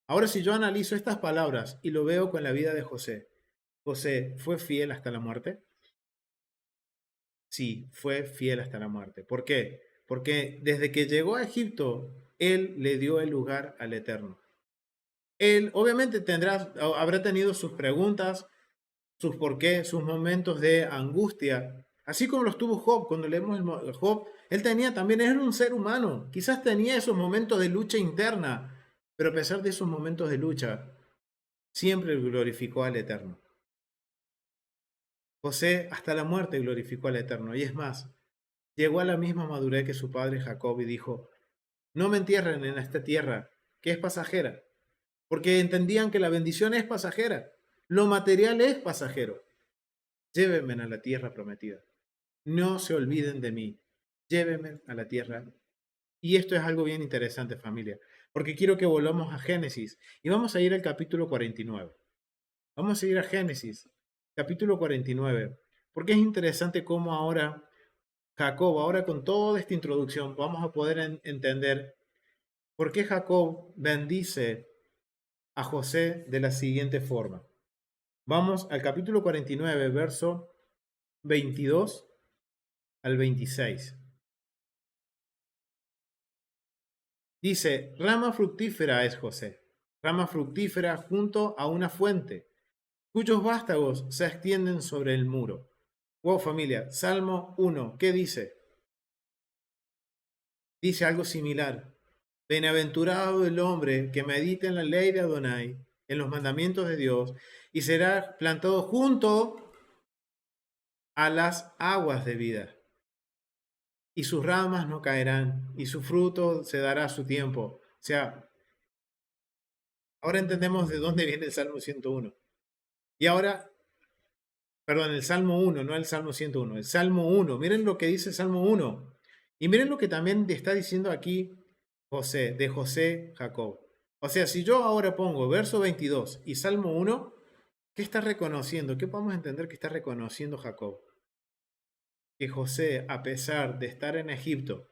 Ahora, si yo analizo estas palabras y lo veo con la vida de José, ¿José fue fiel hasta la muerte? Sí, fue fiel hasta la muerte. ¿Por qué? Porque desde que llegó a Egipto, él le dio el lugar al Eterno. Él obviamente habrá tenido sus preguntas, sus por qué, sus momentos de angustia, así como los tuvo Job. Cuando leemos Job, él también era un ser humano, quizás tenía esos momentos de lucha interna, pero a pesar de esos momentos de lucha, siempre glorificó al Eterno. José hasta la muerte glorificó al Eterno, y es más, llegó a la misma madurez que su padre Jacob y dijo, no me entierren en esta tierra, que es pasajera, porque entendían que la bendición es pasajera, lo material es pasajero. Llévenme a la tierra prometida. No se olviden de mí. Llévenme a la tierra. Y esto es algo bien interesante, familia, porque quiero que volvamos a Génesis y vamos a ir al capítulo 49. Vamos a ir a Génesis, capítulo 49, porque es interesante cómo ahora Jacob, ahora con toda esta introducción, vamos a poder entender por qué Jacob bendice a José de la siguiente forma. Vamos al capítulo 49, verso 22 al 26. Dice, rama fructífera es José, rama fructífera junto a una fuente, cuyos vástagos se extienden sobre el muro. Wow, familia, Salmo 1, ¿qué dice? Dice algo similar. Bienaventurado el hombre que medita en la ley de Adonai, en los mandamientos de Dios, y será plantado junto a las aguas de vida. Y sus ramas no caerán, y su fruto se dará a su tiempo. O sea, ahora entendemos de dónde viene el Salmo 101. Y ahora, perdón, el Salmo 1, no el Salmo 101, el Salmo 1. Miren lo que dice el Salmo 1. Y miren lo que también está diciendo aquí José, de José Jacob. O sea, si yo ahora pongo verso 22 y Salmo 1, ¿qué está reconociendo? ¿Qué podemos entender que está reconociendo Jacob? Que José, a pesar de estar en Egipto,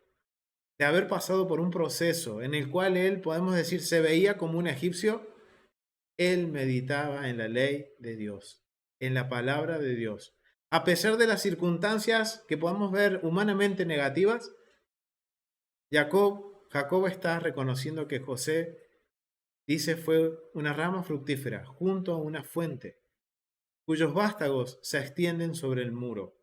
de haber pasado por un proceso en el cual él, podemos decir, se veía como un egipcio, él meditaba en la ley de Dios, en la palabra de Dios. A pesar de las circunstancias que podemos ver humanamente negativas, Jacob está reconociendo que José, dice, fue una rama fructífera junto a una fuente, cuyos vástagos se extienden sobre el muro.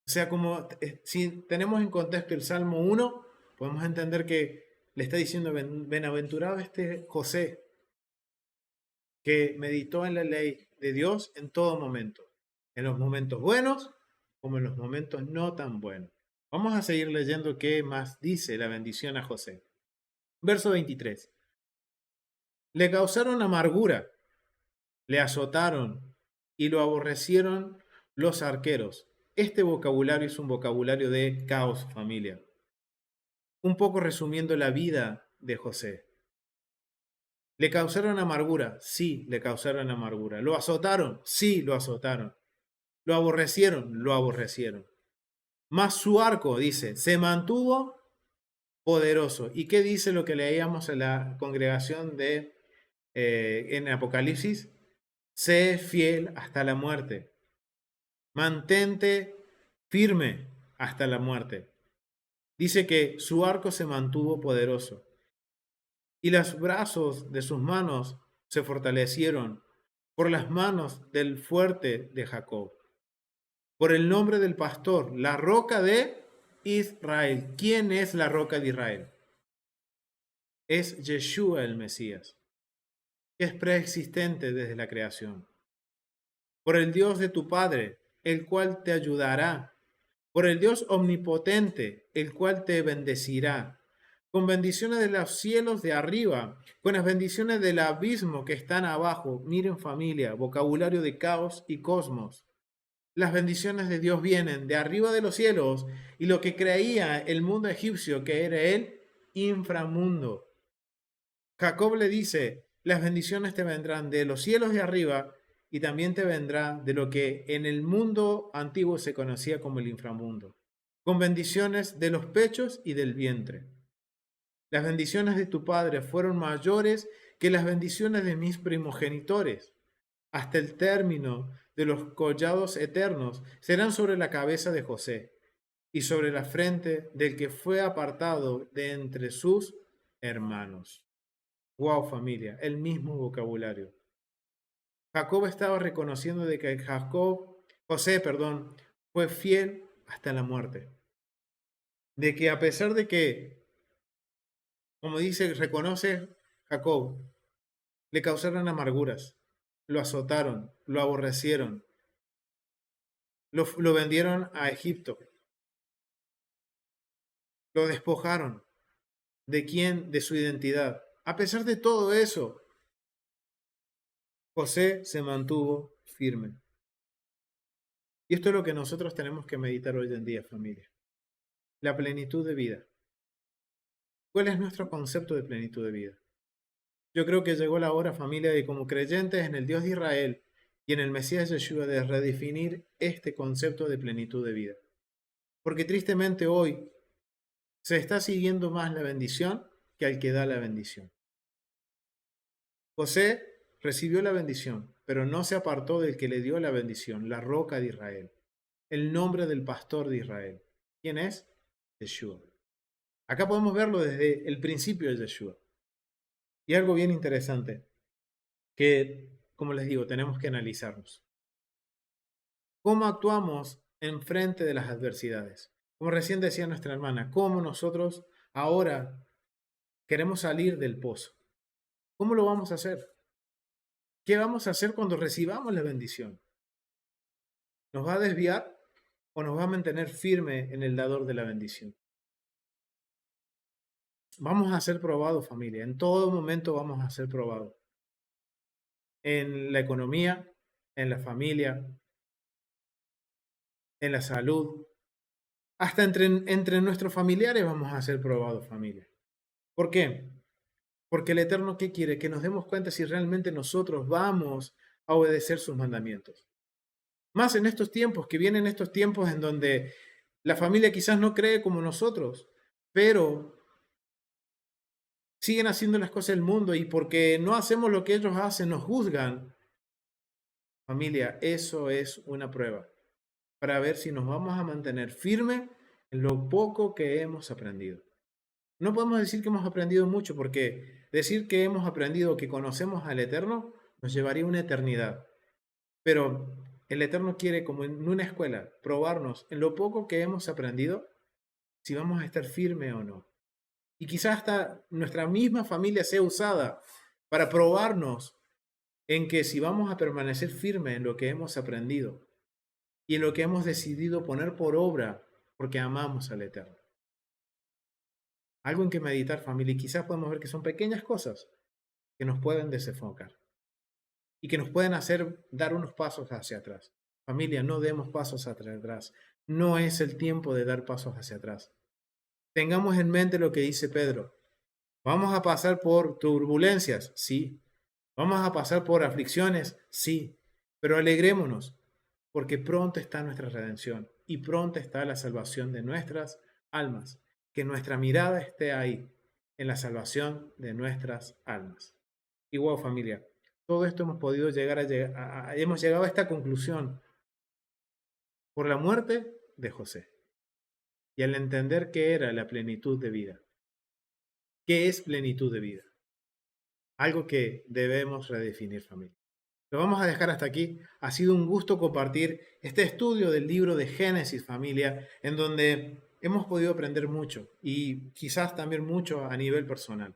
O sea, como si tenemos en contexto el Salmo 1, podemos entender que le está diciendo, bienaventurado este José, que meditó en la ley de Dios en todo momento, en los momentos buenos como en los momentos no tan buenos. Vamos a seguir leyendo qué más dice la bendición a José. Verso 23. Le causaron amargura, le azotaron y lo aborrecieron los arqueros. Este vocabulario es un vocabulario de caos, familia. Un poco resumiendo la vida de José. ¿Le causaron amargura? Sí, le causaron amargura. ¿Lo azotaron? Sí, lo azotaron. ¿Lo aborrecieron? Lo aborrecieron. Mas su arco, dice, se mantuvo poderoso. ¿Y qué dice lo que leíamos en la congregación en Apocalipsis? Sé fiel hasta la muerte. Mantente firme hasta la muerte. Dice que su arco se mantuvo poderoso. Y los brazos de sus manos se fortalecieron por las manos del fuerte de Jacob. Por el nombre del pastor, la roca de Israel. ¿Quién es la roca de Israel? Es Yeshua el Mesías, que es preexistente desde la creación. Por el Dios de tu Padre, el cual te ayudará. Por el Dios omnipotente, el cual te bendecirá. Con bendiciones de los cielos de arriba, con las bendiciones del abismo que están abajo. Miren, familia, vocabulario de caos y cosmos. Las bendiciones de Dios vienen de arriba de los cielos, y lo que creía el mundo egipcio que era el inframundo. Jacob le dice, las bendiciones te vendrán de los cielos de arriba y también te vendrá de lo que en el mundo antiguo se conocía como el inframundo, con bendiciones de los pechos y del vientre. Las bendiciones de tu padre fueron mayores que las bendiciones de mis primogenitores. Hasta el término de los collados eternos serán sobre la cabeza de José y sobre la frente del que fue apartado de entre sus hermanos. Wow, familia, el mismo vocabulario. Jacob estaba reconociendo de que José, fue fiel hasta la muerte. De que a pesar de que, como dice, reconoce Jacob, le causaron amarguras, lo azotaron, lo aborrecieron, lo vendieron a Egipto, lo despojaron. ¿De quién? De su identidad. A pesar de todo eso, José se mantuvo firme. Y esto es lo que nosotros tenemos que meditar hoy en día, familia. La plenitud de vida. ¿Cuál es nuestro concepto de plenitud de vida? Yo creo que llegó la hora, familia, de como creyentes en el Dios de Israel y en el Mesías Yeshua, de redefinir este concepto de plenitud de vida. Porque tristemente hoy se está siguiendo más la bendición que al que da la bendición. José recibió la bendición, pero no se apartó del que le dio la bendición, la roca de Israel, el nombre del pastor de Israel. ¿Quién es? Yeshua. Acá podemos verlo desde el principio de Yeshua. Y algo bien interesante, que, como les digo, tenemos que analizarnos. ¿Cómo actuamos en frente de las adversidades? Como recién decía nuestra hermana, ¿cómo nosotros ahora queremos salir del pozo. ¿Cómo lo vamos a hacer? ¿Qué vamos a hacer cuando recibamos la bendición? ¿Nos va a desviar o nos va a mantener firme en el dador de la bendición? Vamos a ser probados, familia. En todo momento vamos a ser probados. En la economía, en la familia, en la salud, hasta entre nuestros familiares vamos a ser probados, familia. ¿Por qué? Porque el Eterno, ¿qué quiere? Que nos demos cuenta si realmente nosotros vamos a obedecer sus mandamientos. Más en estos tiempos, que vienen estos tiempos en donde la familia quizás no cree como nosotros, pero siguen haciendo las cosas del mundo y porque no hacemos lo que ellos hacen, nos juzgan. Familia, eso es una prueba para ver si nos vamos a mantener firmes en lo poco que hemos aprendido. No podemos decir que hemos aprendido mucho, porque decir que hemos aprendido, que conocemos al Eterno, nos llevaría una eternidad. Pero el Eterno quiere, como en una escuela, probarnos en lo poco que hemos aprendido, si vamos a estar firmes o no. Y quizás hasta nuestra misma familia sea usada para probarnos en que si vamos a permanecer firmes en lo que hemos aprendido y en lo que hemos decidido poner por obra porque amamos al Eterno. Algo en que meditar, familia, y quizás podemos ver que son pequeñas cosas que nos pueden desenfocar y que nos pueden hacer dar unos pasos hacia atrás. Familia, no demos pasos hacia atrás. No es el tiempo de dar pasos hacia atrás. Tengamos en mente lo que dice Pedro. ¿Vamos a pasar por turbulencias? Sí. ¿Vamos a pasar por aflicciones? Sí. Pero alegrémonos, porque pronto está nuestra redención y pronto está la salvación de nuestras almas. Que nuestra mirada esté ahí, en la salvación de nuestras almas. Igual, familia, todo esto hemos podido hemos llegado a esta conclusión por la muerte de José y al entender qué era la plenitud de vida. ¿Qué es plenitud de vida? Algo que debemos redefinir, familia. Lo vamos a dejar hasta aquí. Ha sido un gusto compartir este estudio del libro de Génesis, familia, en donde hemos podido aprender mucho y quizás también mucho a nivel personal.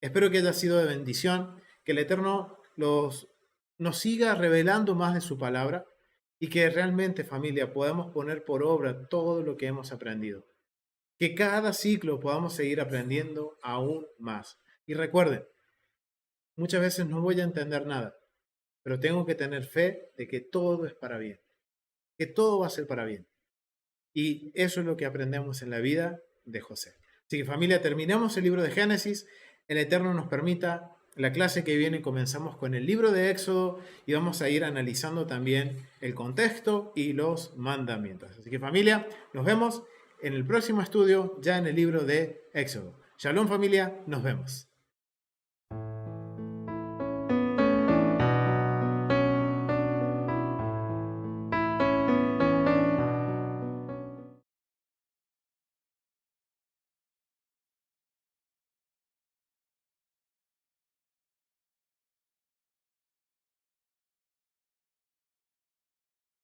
Espero que haya sido de bendición, que el Eterno nos siga revelando más de su palabra y que realmente, familia, podamos poner por obra todo lo que hemos aprendido. Que cada ciclo podamos seguir aprendiendo aún más. Y recuerden, muchas veces no voy a entender nada, pero tengo que tener fe de que todo es para bien, que todo va a ser para bien. Y eso es lo que aprendemos en la vida de José. Así que, familia, terminamos el libro de Génesis. El Eterno nos permita, la clase que viene comenzamos con el libro de Éxodo y vamos a ir analizando también el contexto y los mandamientos. Así que, familia, nos vemos en el próximo estudio, ya en el libro de Éxodo. Shalom, familia, nos vemos.